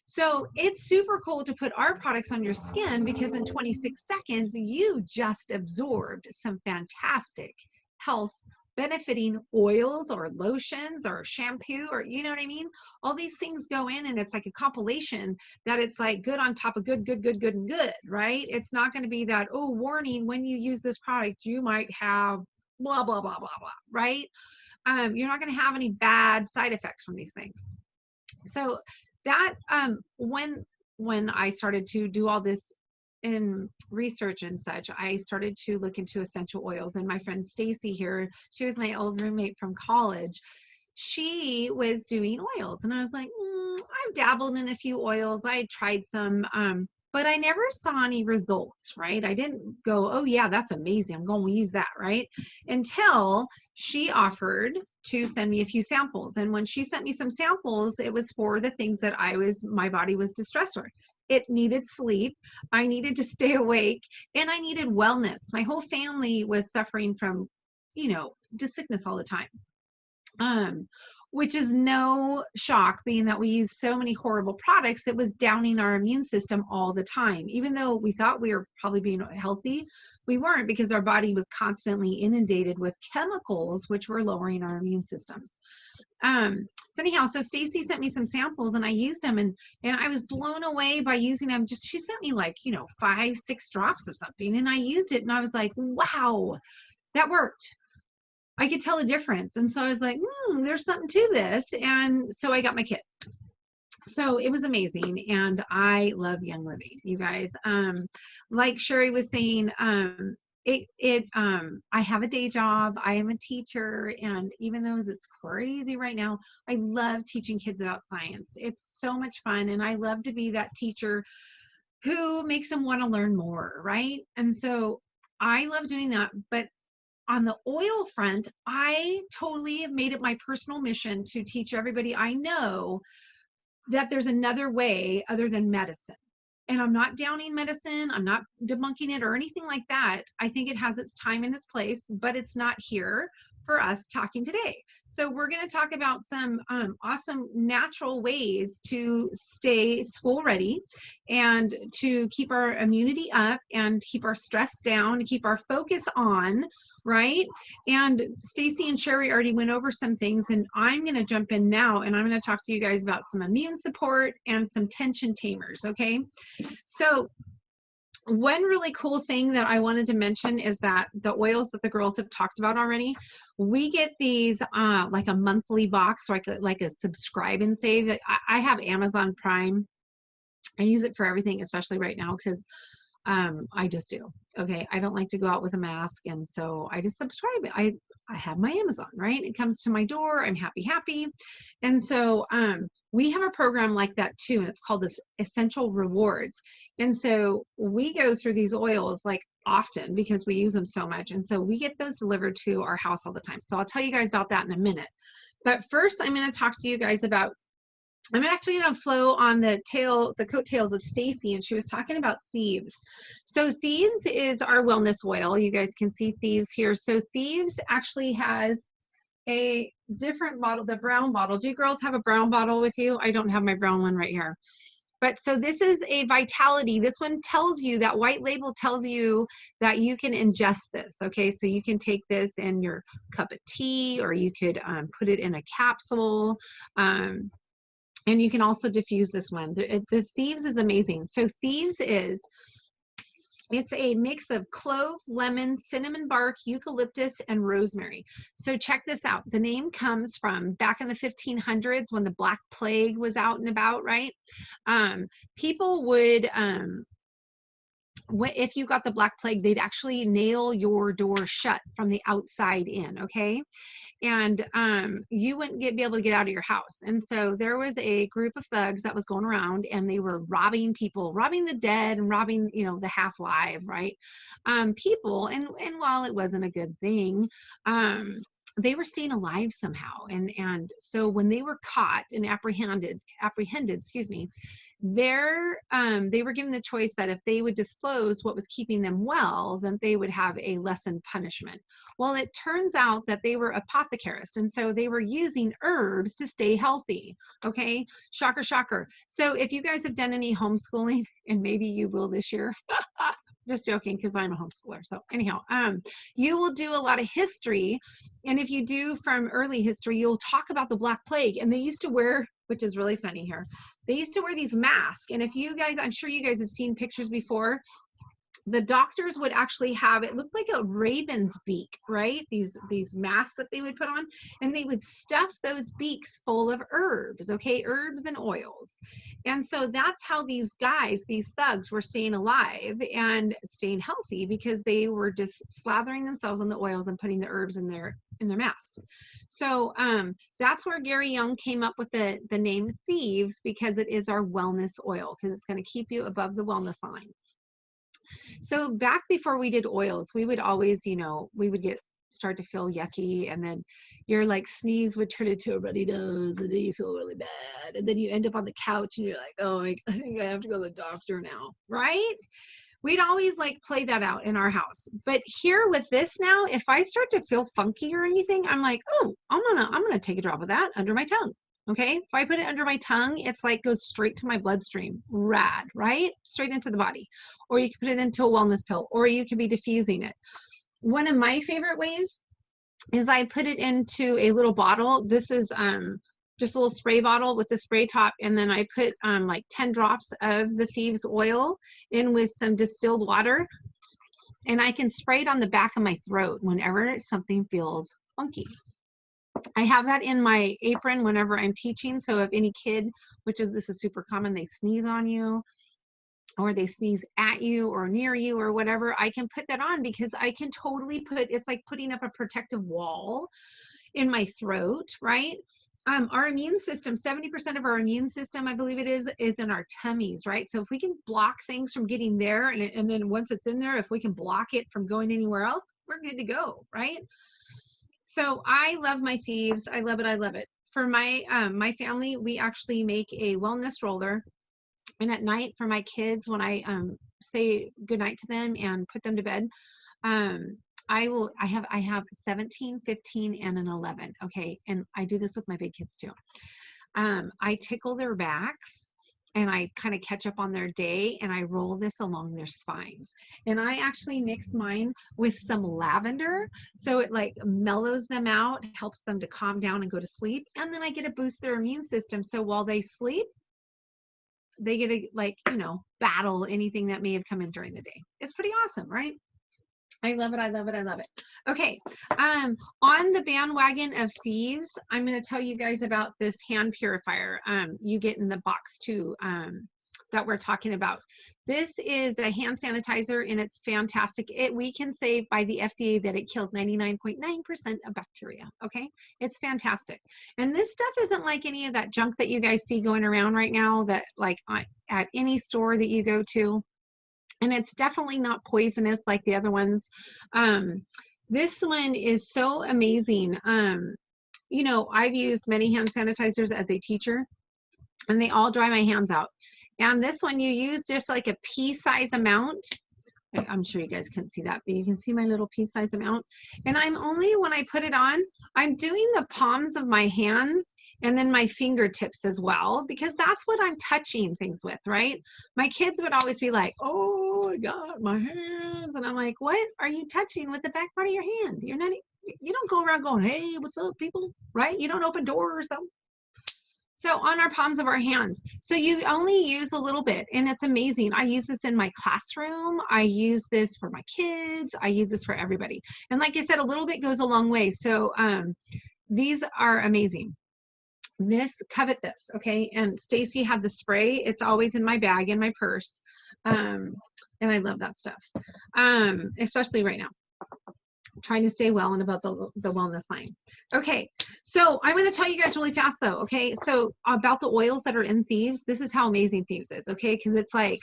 So it's super cool to put our products on your skin because in 26 seconds, you just absorbed some fantastic health benefiting oils or lotions or shampoo, or you know what I mean? All these things go in and it's like a compilation that it's like good on top of good, good, good, good, and good, right? It's not going to be that, oh, warning, when you use this product, you might have blah, blah, blah, blah, blah, right? You're not going to have any bad side effects from these things. So that, when I started to do all this in research and such, I started to look into essential oils. And my friend Stacy here, she was my old roommate from college. She was doing oils, and I was like, I've dabbled in a few oils. I tried some, but I never saw any results, right? I didn't go, oh yeah, that's amazing, I'm going to use that, right? Until she offered to send me a few samples. And when she sent me some samples, it was for the things that my body was distressed for. It needed sleep, I needed to stay awake, and I needed wellness. My whole family was suffering from, just sickness all the time. Which is no shock, being that we use so many horrible products that was downing our immune system all the time. Even though we thought we were probably being healthy, we weren't, because our body was constantly inundated with chemicals, which were lowering our immune systems. So anyhow, so Stacy sent me some samples and I used them, and I was blown away by using them. She sent me like, 5-6 drops of something, and I used it and I was like, wow, that worked. I could tell a difference. And so I was like, there's something to this. And so I got my kit. So it was amazing. And I love Young Living, you guys. Like Sherry was saying, I have a day job. I am a teacher. And even though it's crazy right now, I love teaching kids about science. It's so much fun. And I love to be that teacher who makes them want to learn more, right? And so I love doing that. But on the oil front, I totally have made it my personal mission to teach everybody I know that there's another way other than medicine. And I'm not downing medicine, I'm not debunking it or anything like that. I think it has its time and its place, but it's not here for us talking today. So we're going to talk about some awesome natural ways to stay school ready and to keep our immunity up and keep our stress down, to keep our focus on, right? And Stacy and Sherry already went over some things, and I'm going to jump in now and I'm going to talk to you guys about some immune support and some tension tamers. Okay. So one really cool thing that I wanted to mention is that the oils that the girls have talked about already, we get these like a monthly box, like a subscribe and save. I have Amazon Prime. I use it for everything, especially right now, because I just do. Okay. I don't like to go out with a mask. And so I just subscribe. I have my Amazon, right? It comes to my door. I'm happy. And so, we have a program like that too. And it's called this Essential Rewards. And so we go through these oils like often because we use them so much. And so we get those delivered to our house all the time. So I'll tell you guys about that in a minute. But first, I'm going to talk to you guys about, I'm actually going to flow on the coattails of Stacy, and she was talking about Thieves. So Thieves is our wellness oil. You guys can see Thieves here. So Thieves actually has a different bottle, the brown bottle. Do you girls have a brown bottle with you? I don't have my brown one right here. But so this is a Vitality. This one tells you, that white label tells you that you can ingest this, okay? So you can take this in your cup of tea, or you could put it in a capsule. And you can also diffuse this one. The Thieves is amazing. So Thieves is, it's a mix of clove, lemon, cinnamon bark, eucalyptus, and rosemary. So check this out. The name comes from back in the 1500s when the Black Plague was out and about, right? People would, if you got the Black Plague, they'd actually nail your door shut from the outside in, okay? And you wouldn't be able to get out of your house. And so there was a group of thugs that was going around, and they were robbing people, robbing the dead and robbing, you know, the half live, right? People, and while it wasn't a good thing, they were staying alive somehow. And so when they were caught and apprehended, excuse me, they were given the choice that if they would disclose what was keeping them well, then they would have a lessened punishment. Well, it turns out that they were apothecarists, and so they were using herbs to stay healthy. Okay, shocker, shocker. So if you guys have done any homeschooling, and maybe you will this year, just joking, because I'm a homeschooler. So anyhow, you will do a lot of history, and if you do from early history, you'll talk about the Black Plague. And they used to wear, which is really funny here, they used to wear these masks. And if you guys, I'm sure you guys have seen pictures before, the doctors would actually have, it looked like a raven's beak, right? These masks that they would put on, and they would stuff those beaks full of herbs, okay? Herbs and oils. And so that's how these guys, these thugs, were staying alive and staying healthy, because they were just slathering themselves in the oils and putting the herbs in their masks. So that's where Gary Young came up with the name Thieves, because it is our wellness oil, because it's going to keep you above the wellness line. So back before we did oils, we would always, you know, we would start to feel yucky, and then your like sneeze would turn into a runny nose, and then you feel really bad, and then you end up on the couch and you're like, oh, I think I have to go to the doctor now, right? We'd always like play that out in our house. But here with this now, if I start to feel funky or anything, I'm like, oh, I'm gonna take a drop of that under my tongue. Okay, if I put it under my tongue, it's like goes straight to my bloodstream. Rad, right? Straight into the body. Or you can put it into a wellness pill, or you can be diffusing it. One of my favorite ways is I put it into a little bottle. This is just a little spray bottle with the spray top, and then I put like 10 drops of the Thieves oil in with some distilled water, and I can spray it on the back of my throat whenever something feels funky. I have that in my apron whenever I'm teaching. So if any kid, this is super common, they sneeze on you, or they sneeze at you or near you or whatever, I can put that on, because I can totally it's like putting up a protective wall in my throat, right? Our immune system, 70% of our immune system, I believe it is in our tummies, right? So if we can block things from getting there, and then once it's in there, if we can block it from going anywhere else, we're good to go, right? So I love my Thieves. I love it. I love it. For my my family, we actually make a wellness roller, and at night for my kids, when I say goodnight to them and put them to bed, I have 17, 15, and an 11. Okay, and I do this with my big kids too. I tickle their backs, and I kind of catch up on their day, and I roll this along their spines. And I actually mix mine with some lavender, so it like mellows them out, helps them to calm down and go to sleep. And then I get to boost their immune system, so while they sleep, they get to, like, you know, battle anything that may have come in during the day. It's pretty awesome, right? I love it. I love it. I love it. Okay. On the bandwagon of Thieves, I'm going to tell you guys about this hand purifier you get in the box too, that we're talking about. This is a hand sanitizer, and it's fantastic. We can say by the FDA that it kills 99.9% of bacteria. Okay. It's fantastic. And this stuff isn't like any of that junk that you guys see going around right now, that like at any store that you go to. And it's definitely not poisonous like the other ones. This one is so amazing. you know, I've used many hand sanitizers as a teacher, and they all dry my hands out. And this one, you use just like a pea-size amount. I'm sure you guys couldn't see that, but you can see my little pea-size amount. And I'm only, when I put it on, I'm doing the palms of my hands and then my fingertips as well, because that's what I'm touching things with, right? My kids would always be like, oh my God, my hands. And I'm like, what are you touching with the back part of your hand? You're not, you don't go around going, hey, what's up, people, right? You don't open doors though. So on our palms of our hands. So you only use a little bit, and it's amazing. I use this in my classroom. I use this for my kids. I use this for everybody. And like I said, a little bit goes a long way. So these are amazing. Covet this, okay? And Stacy had the spray. It's always in my bag, in my purse. And I love that stuff, especially right now. Trying to stay well and about the wellness line. Okay, so I'm going to tell you guys really fast though. Okay, so about the oils that are in Thieves, this is how amazing Thieves is. Okay, because it's like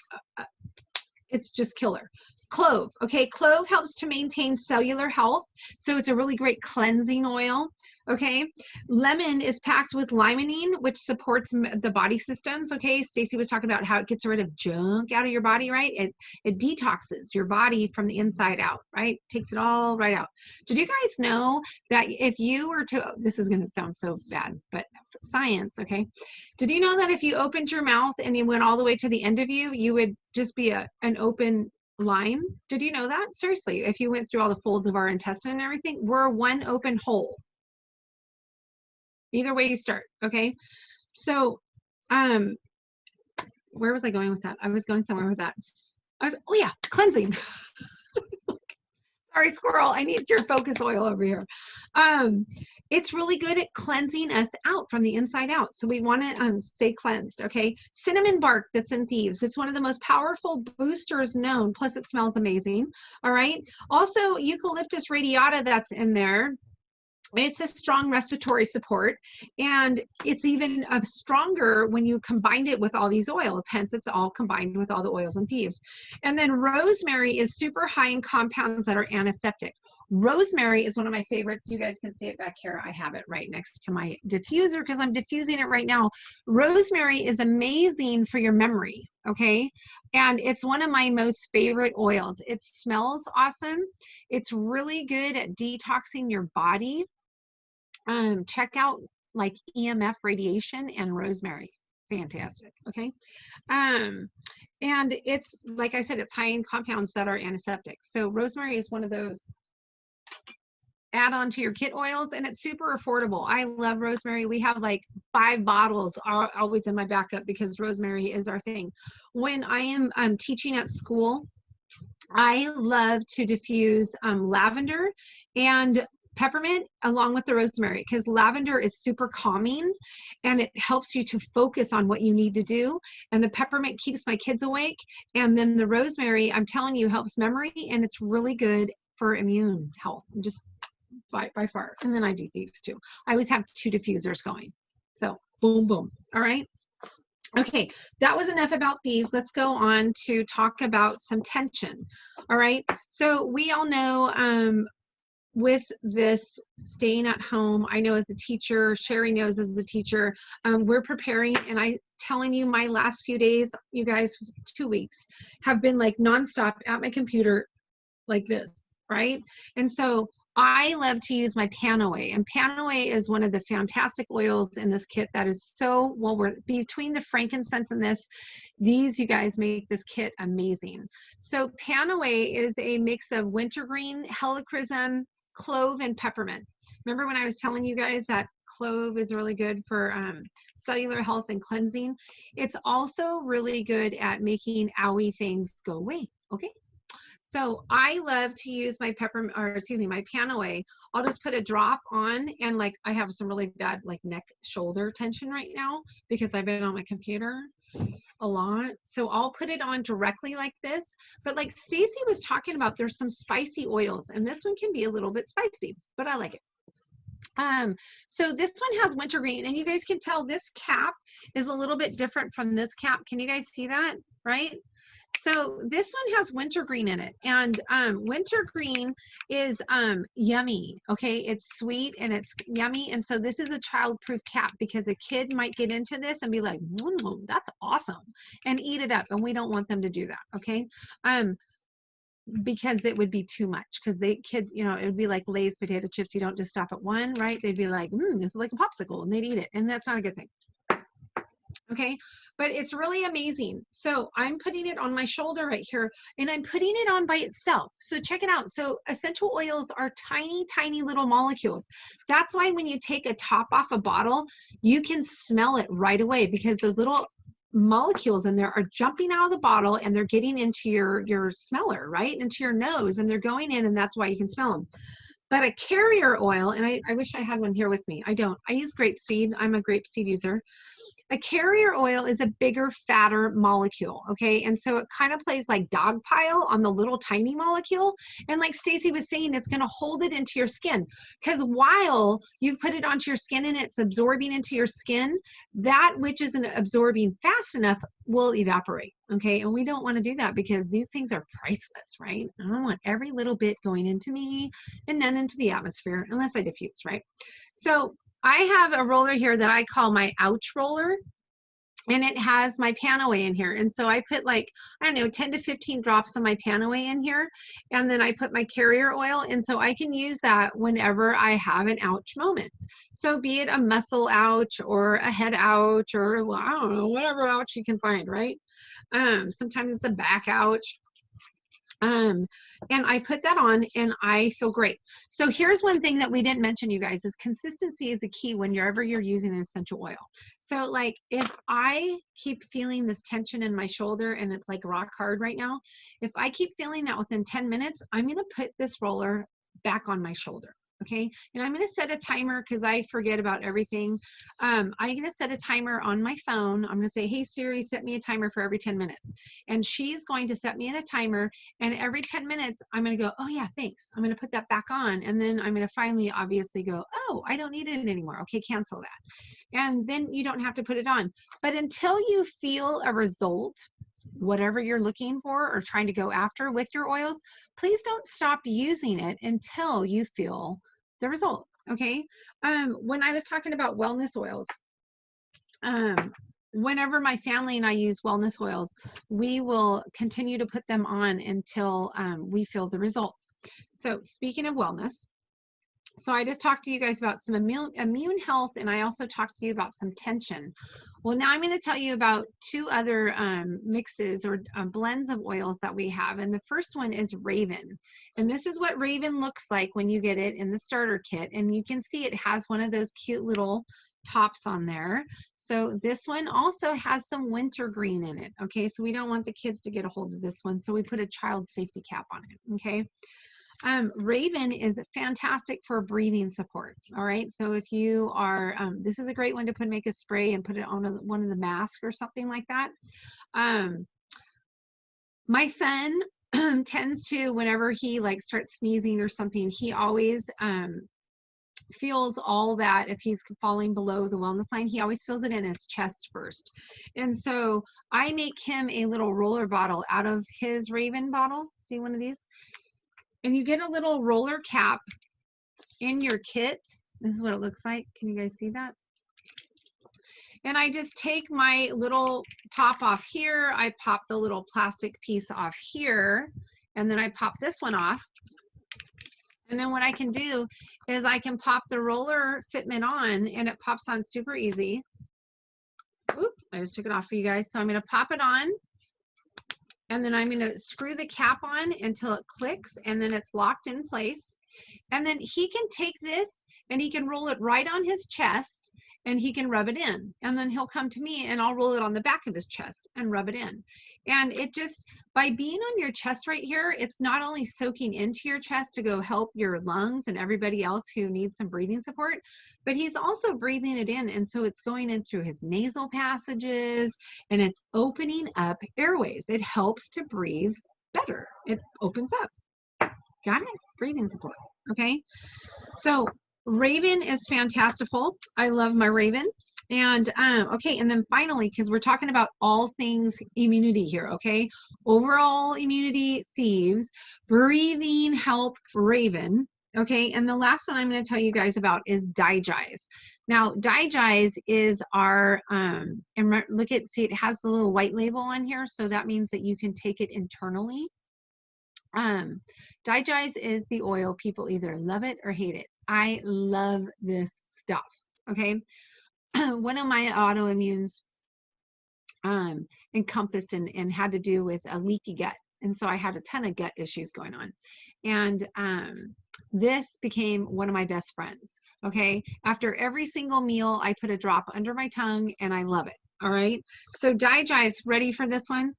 it's just killer. Clove. Okay, clove helps to maintain cellular health, so it's a really great cleansing oil. Okay, lemon is packed with limonene, which supports the body systems. Okay, Stacy was talking about how it gets rid of junk out of your body, right? It detoxes your body from the inside out, right? Takes it all right out. Did you guys know that if you were to, this is going to sound so bad, but science, okay? Did you know that if you opened your mouth and you went all the way to the end of you, you would just be an open line? Did you know that? Seriously, if you went through all the folds of our intestine and everything, we're one open hole. Either way you start, okay? So, where was I going with that? I was going somewhere with that. Oh yeah, cleansing. Sorry, squirrel, I need your focus oil over here. It's really good at cleansing us out from the inside out. So we want to stay cleansed, okay? Cinnamon bark that's in Thieves. It's one of the most powerful boosters known, plus it smells amazing, all right? Also, eucalyptus radiata that's in there. It's a strong respiratory support, and it's even stronger when you combine it with all these oils. Hence, it's all combined with all the oils in Thieves. And then rosemary is super high in compounds that are antiseptic. Rosemary is one of my favorites. You guys can see it back here. I have it right next to my diffuser because I'm diffusing it right now. Rosemary is amazing for your memory, okay? And it's one of my most favorite oils. It smells awesome. It's really good at detoxing your body. Check out like EMF radiation and rosemary. Fantastic. Okay. And it's, like I said, it's high in compounds that are antiseptic. So rosemary is one of those add on to your kit oils, and it's super affordable. I love rosemary. We have like 5 bottles always in my backup because rosemary is our thing. When I am teaching at school, I love to diffuse lavender and peppermint along with the rosemary, because lavender is super calming and it helps you to focus on what you need to do, and the peppermint keeps my kids awake, and then the rosemary, I'm telling you, helps memory, and it's really good for immune health, just by far. And then I do Thieves too. I always have 2 diffusers going, so boom boom. All right, okay, that was enough about Thieves. Let's go on to talk about some tension. All right, so we all know with this staying at home, I know as a teacher, Sherry knows as a teacher, we're preparing, and I'm telling you, my last few days, you guys, 2 weeks, have been like nonstop at my computer like this, right? And so I love to use my Panaway, and Panaway is one of the fantastic oils in this kit that is so, well, we're between the frankincense and this, these, you guys, make this kit amazing. So Panaway is a mix of wintergreen, helichrysum, clove, and peppermint. Remember when I was telling you guys that clove is really good for cellular health and cleansing? It's also really good at making owie things go away, okay? So I love to use my my Panaway. I'll just put a drop on, and like I have some really bad like neck shoulder tension right now because I've been on my computer a lot. So I'll put it on directly like this. But like Stacy was talking about, there's some spicy oils, and this one can be a little bit spicy, but I like it. So this one has wintergreen, and you guys can tell this cap is a little bit different from this cap. Can you guys see that? Right? So this one has wintergreen in it, and wintergreen is yummy. Okay, it's sweet and it's yummy, and so this is a child-proof cap because a kid might get into this and be like, that's awesome, and eat it up, and we don't want them to do that. Okay, because it would be too much, because kids, you know, it would be like Lay's potato chips. You don't just stop at one, right? They'd be like, this is like a popsicle, and they'd eat it, and that's not a good thing. Okay, but it's really amazing. So I'm putting it on my shoulder right here, and I'm putting it on by itself. So check it out. So essential oils are tiny, tiny little molecules. That's why when you take a top off a bottle, you can smell it right away, because those little molecules in there are jumping out of the bottle and they're getting into your smeller, right? Into your nose, and they're going in, and that's why you can smell them. But a carrier oil, and I wish I had one here with me. I don't. I use grapeseed. I'm a grapeseed user. A carrier oil is a bigger, fatter molecule, okay? And so it kind of plays like dog pile on the little tiny molecule. And like Stacy was saying, it's gonna hold it into your skin, because while you've put it onto your skin and it's absorbing into your skin, that which isn't absorbing fast enough will evaporate, okay? And we don't wanna do that, because these things are priceless, right? I don't want every little bit going into me and none into the atmosphere, unless I diffuse, right? So I have a roller here that I call my ouch roller, and it has my Panaway in here. And so I put like, I don't know, 10 to 15 drops of my Panaway in here, and then I put my carrier oil, and so I can use that whenever I have an ouch moment. So be it a muscle ouch or a head ouch, or well, I don't know, whatever ouch you can find, right? Sometimes it's a back ouch. And I put that on and I feel great. So here's one thing that we didn't mention, you guys, is consistency is a key whenever you're using an essential oil. So like if I keep feeling this tension in my shoulder and it's like rock hard right now, if I keep feeling that within 10 minutes, I'm going to put this roller back on my shoulder. Okay, and I'm going to set a timer, because I forget about everything. I'm going to set a timer on my phone. I'm going to say, hey Siri, set me a timer for every 10 minutes. And she's going to set me in a timer, and every 10 minutes, I'm going to go, oh yeah, thanks. I'm going to put that back on. And then I'm going to finally obviously go, oh, I don't need it anymore. Okay, cancel that. And then you don't have to put it on. But until you feel a result, whatever you're looking for or trying to go after with your oils, please don't stop using it until you feel the result. Okay. When I was talking about wellness oils, whenever my family and I use wellness oils, we will continue to put them on until we feel the results. So speaking of wellness, so I just talked to you guys about some immune health, and I also talked to you about some tension. Well, now I'm going to tell you about two other mixes or blends of oils that we have. And the first one is Raven. And this is what Raven looks like when you get it in the starter kit. And you can see it has one of those cute little tops on there. So this one also has some wintergreen in it. Okay, so we don't want the kids to get a hold of this one, so we put a child safety cap on it. Okay. Raven is fantastic for breathing support. All right. So if you are, this is a great one to make a spray and put it on one of the masks or something like that. My son tends to, whenever he like starts sneezing or something, he always, feels all that. If he's falling below the wellness line, he always feels it in his chest first. And so I make him a little roller bottle out of his Raven bottle. See one of these? And you get a little roller cap in your kit. This is what it looks like. Can you guys see that? And I just take my little top off here. I pop the little plastic piece off here. And then I pop this one off. And then what I can do is I can pop the roller fitment on, and it pops on super easy. Oop, I just took it off for you guys. So I'm going to pop it on. And then I'm going to screw the cap on until it clicks, and then it's locked in place. And then he can take this and he can roll it right on his chest, and he can rub it in. And then he'll come to me and I'll roll it on the back of his chest and rub it in. And it just, by being on your chest right here, it's not only soaking into your chest to go help your lungs and everybody else who needs some breathing support, but he's also breathing it in. And so it's going in through his nasal passages, and it's opening up airways. It helps to breathe better. It opens up. Got it? Breathing support. Okay. So Raven is fantastical. I love my Raven. And okay, and then finally, because we're talking about all things immunity here, okay? Overall immunity, thieves, breathing help, raven. Okay, and the last one I'm going to tell you guys about is Digize. Now, Digize is our, and look at, see, it has the little white label on here, so that means that you can take it internally. Digize is the oil. People either love it or hate it. I love this stuff, okay? One of my autoimmunes encompassed and had to do with a leaky gut. And so I had a ton of gut issues going on. And this became one of my best friends. Okay. After every single meal, I put a drop under my tongue and I love it. All right. So Digize, ready for this one?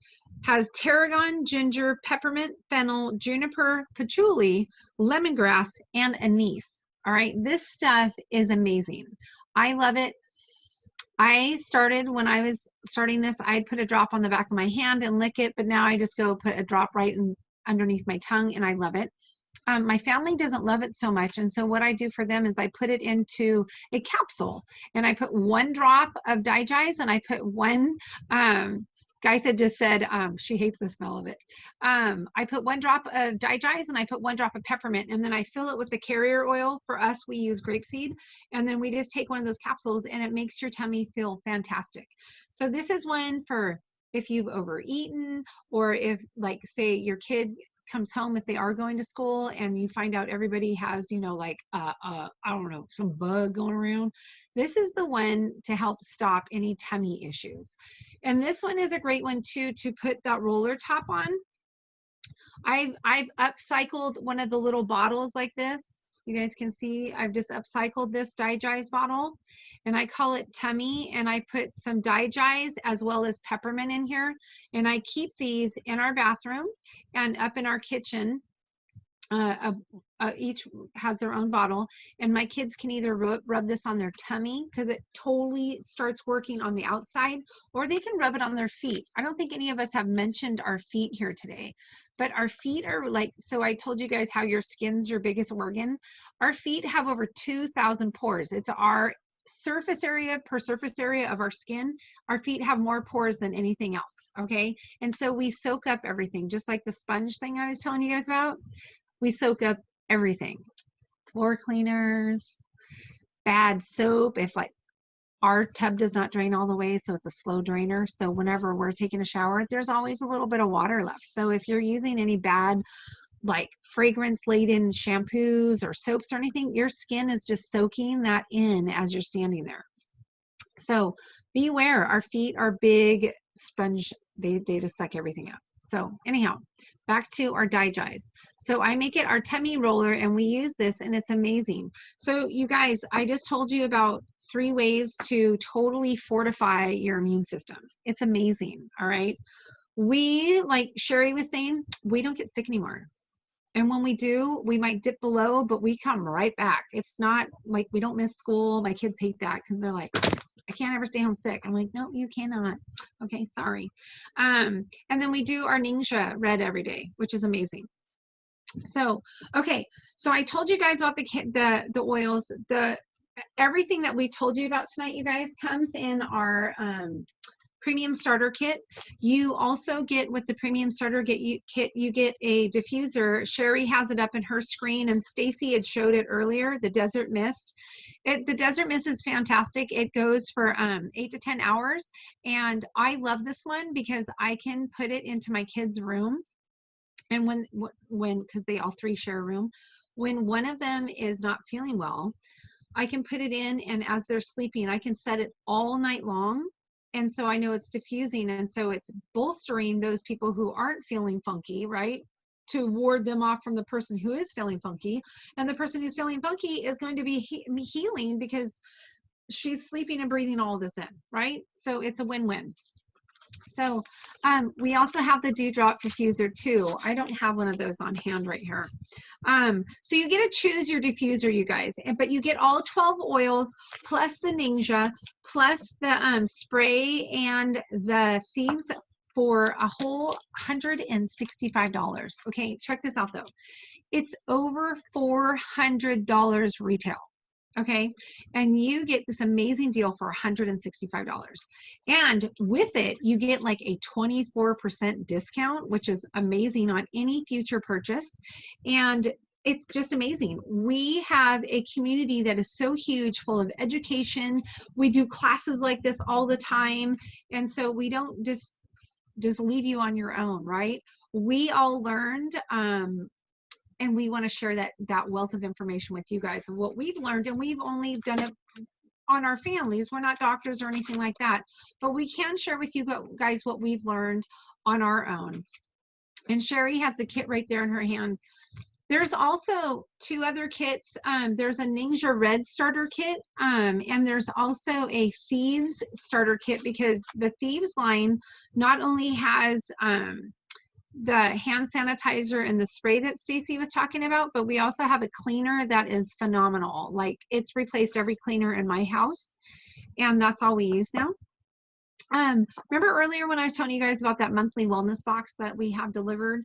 Has tarragon, ginger, peppermint, fennel, juniper, patchouli, lemongrass, and anise. All right. This stuff is amazing. I love it. I started, when I was starting this, I'd put a drop on the back of my hand and lick it, but now I just go put a drop right underneath my tongue and I love it. My family doesn't love it so much, and so what I do for them is I put it into a capsule, and I put 1 drop of Digize, and I put 1, Gaitha just said she hates the smell of it. I put 1 drop of Digize and I put 1 drop of peppermint, and then I fill it with the carrier oil. For us, we use grapeseed, and then we just take one of those capsules and it makes your tummy feel fantastic. So this is one for if you've overeaten, or if, like, say your kid comes home, if they are going to school and you find out everybody has, you know, like I don't know, some bug going around. This is the one to help stop any tummy issues. And this one is a great one too, to put that roller top on. I've upcycled one of the little bottles like this. You guys can see I've just upcycled this Digize bottle, and I call it Tummy, and I put some Digize as well as peppermint in here, and I keep these in our bathroom and up in our kitchen. Each has their own bottle, and my kids can either rub this on their tummy because it totally starts working on the outside, or they can rub it on their feet. I don't think any of us have mentioned our feet here today, but our feet are like, so I told you guys how your skin's your biggest organ. Our feet have over 2,000 pores. It's our surface area per surface area of our skin. Our feet have more pores than anything else, okay? And so we soak up everything, just like the sponge thing I was telling you guys about. We soak up everything. Floor cleaners, bad soap, if like our tub does not drain all the way, so it's a slow drainer. So whenever we're taking a shower, there's always a little bit of water left. So if you're using any bad, like fragrance laden shampoos or soaps or anything, your skin is just soaking that in as you're standing there. So beware, our feet are big sponge. They just suck everything up. So anyhow, back to our Digize. So I make it our tummy roller, and we use this, and it's amazing. So you guys, I just told you about 3 ways to totally fortify your immune system. It's amazing, all right? We, like Sherry was saying, we don't get sick anymore. And when we do, we might dip below, but we come right back. It's not like we don't miss school. My kids hate that because they're like, I can't ever stay home sick. I'm like, no, you cannot. Okay, sorry. And then we do our Ningxia red every day, which is amazing. So, okay, so I told you guys about the oils. Everything that we told you about tonight, you guys, comes in our premium starter kit. You also get, with the premium starter kit, you get a diffuser. Sherry has it up in her screen, and Stacy had showed it earlier, the Desert Mist. The Desert Mist is fantastic. It goes for 8 to 10 hours, and I love this one because I can put it into my kids' room, and when because they all 3 share a room, when one of them is not feeling well, I can put it in, and as they're sleeping, I can set it all night long. And so I know it's diffusing, and so it's bolstering those people who aren't feeling funky, right? To ward them off from the person who is feeling funky. And the person who's feeling funky is going to be healing because she's sleeping and breathing all this in, right? So it's a win-win. So we also have the Dewdrop diffuser too. I don't have one of those on hand right here. So you get to choose your diffuser, you guys, but you get all 12 oils plus the Ningxia plus the spray and the thieves for a whole $165. Okay, check this out though. It's over $400 retail. Okay. And you get this amazing deal for $165. And with it, you get like a 24% discount, which is amazing on any future purchase. And it's just amazing. We have a community that is so huge, full of education. We do classes like this all the time. And so we don't just leave you on your own, right? We all learned, and we want to share that wealth of information with you guys of what we've learned, and we've only done it on our families. We're not doctors or anything like that, but we can share with you guys what we've learned on our own. And Sherry has the kit right there in her hands. There's also 2 other kits. There's a Ninja Red starter kit, and there's also a Thieves starter kit, because the Thieves line not only has the hand sanitizer and the spray that Stacy was talking about, but we also have a cleaner that is phenomenal. Like, it's replaced every cleaner in my house, and that's all we use now. Remember earlier when I was telling you guys about that monthly wellness box that we have delivered?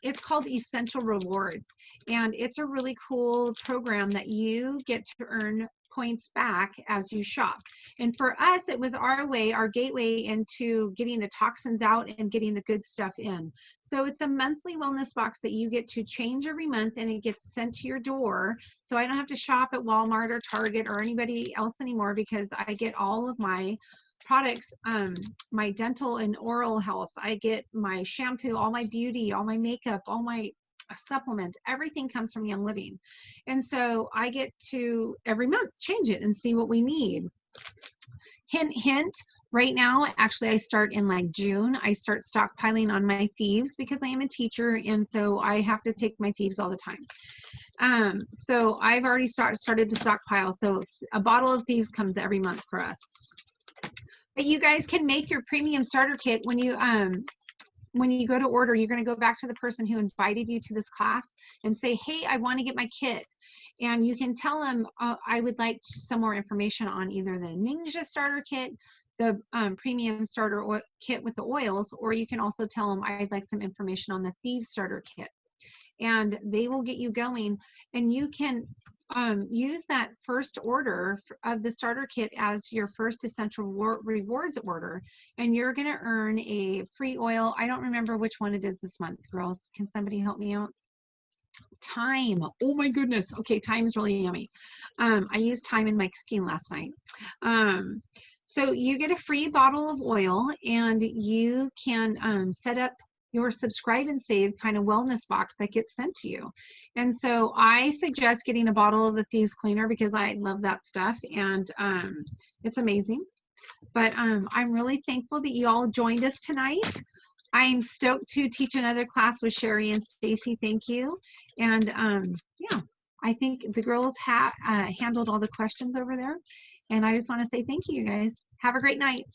It's called Essential Rewards, and it's a really cool program that you get to earn points back as you shop. And for us, it was our gateway into getting the toxins out and getting the good stuff in. So it's a monthly wellness box that you get to change every month, and it gets sent to your door. So I don't have to shop at Walmart or Target or anybody else anymore, because I get all of my products, my dental and oral health. I get my shampoo, all my beauty, all my makeup, all my supplements, everything comes from Young Living. And so I get to every month change it and see what we need. Hint, hint, right now, actually, I start in like June. I start stockpiling on my Thieves, because I am a teacher, and so I have to take my Thieves all the time. So I've already started to stockpile. So a bottle of Thieves comes every month for us. But you guys can make your premium starter kit when you go to order. You're going to go back to the person who invited you to this class and say, hey, I want to get my kit. And you can tell them, I would like some more information on either the Ninja starter kit, the premium starter kit with the oils, or you can also tell them, I'd like some information on the Thieves starter kit. And they will get you going, and you can use that first order of the starter kit as your first Essential Rewards order, and you're going to earn a free oil. I don't remember which one it is this month, girls. Can somebody help me out? Thyme. Oh my goodness. Okay, thyme is really yummy. I used thyme in my cooking last night. So you get a free bottle of oil, and you can set up your subscribe and save kind of wellness box that gets sent to you. And so I suggest getting a bottle of the Thieves Cleaner, because I love that stuff, and it's amazing. But I'm really thankful that you all joined us tonight. I'm stoked to teach another class with Sherry and Stacy. Thank you. And yeah, I think the girls handled all the questions over there. And I just want to say thank you, guys. Have a great night.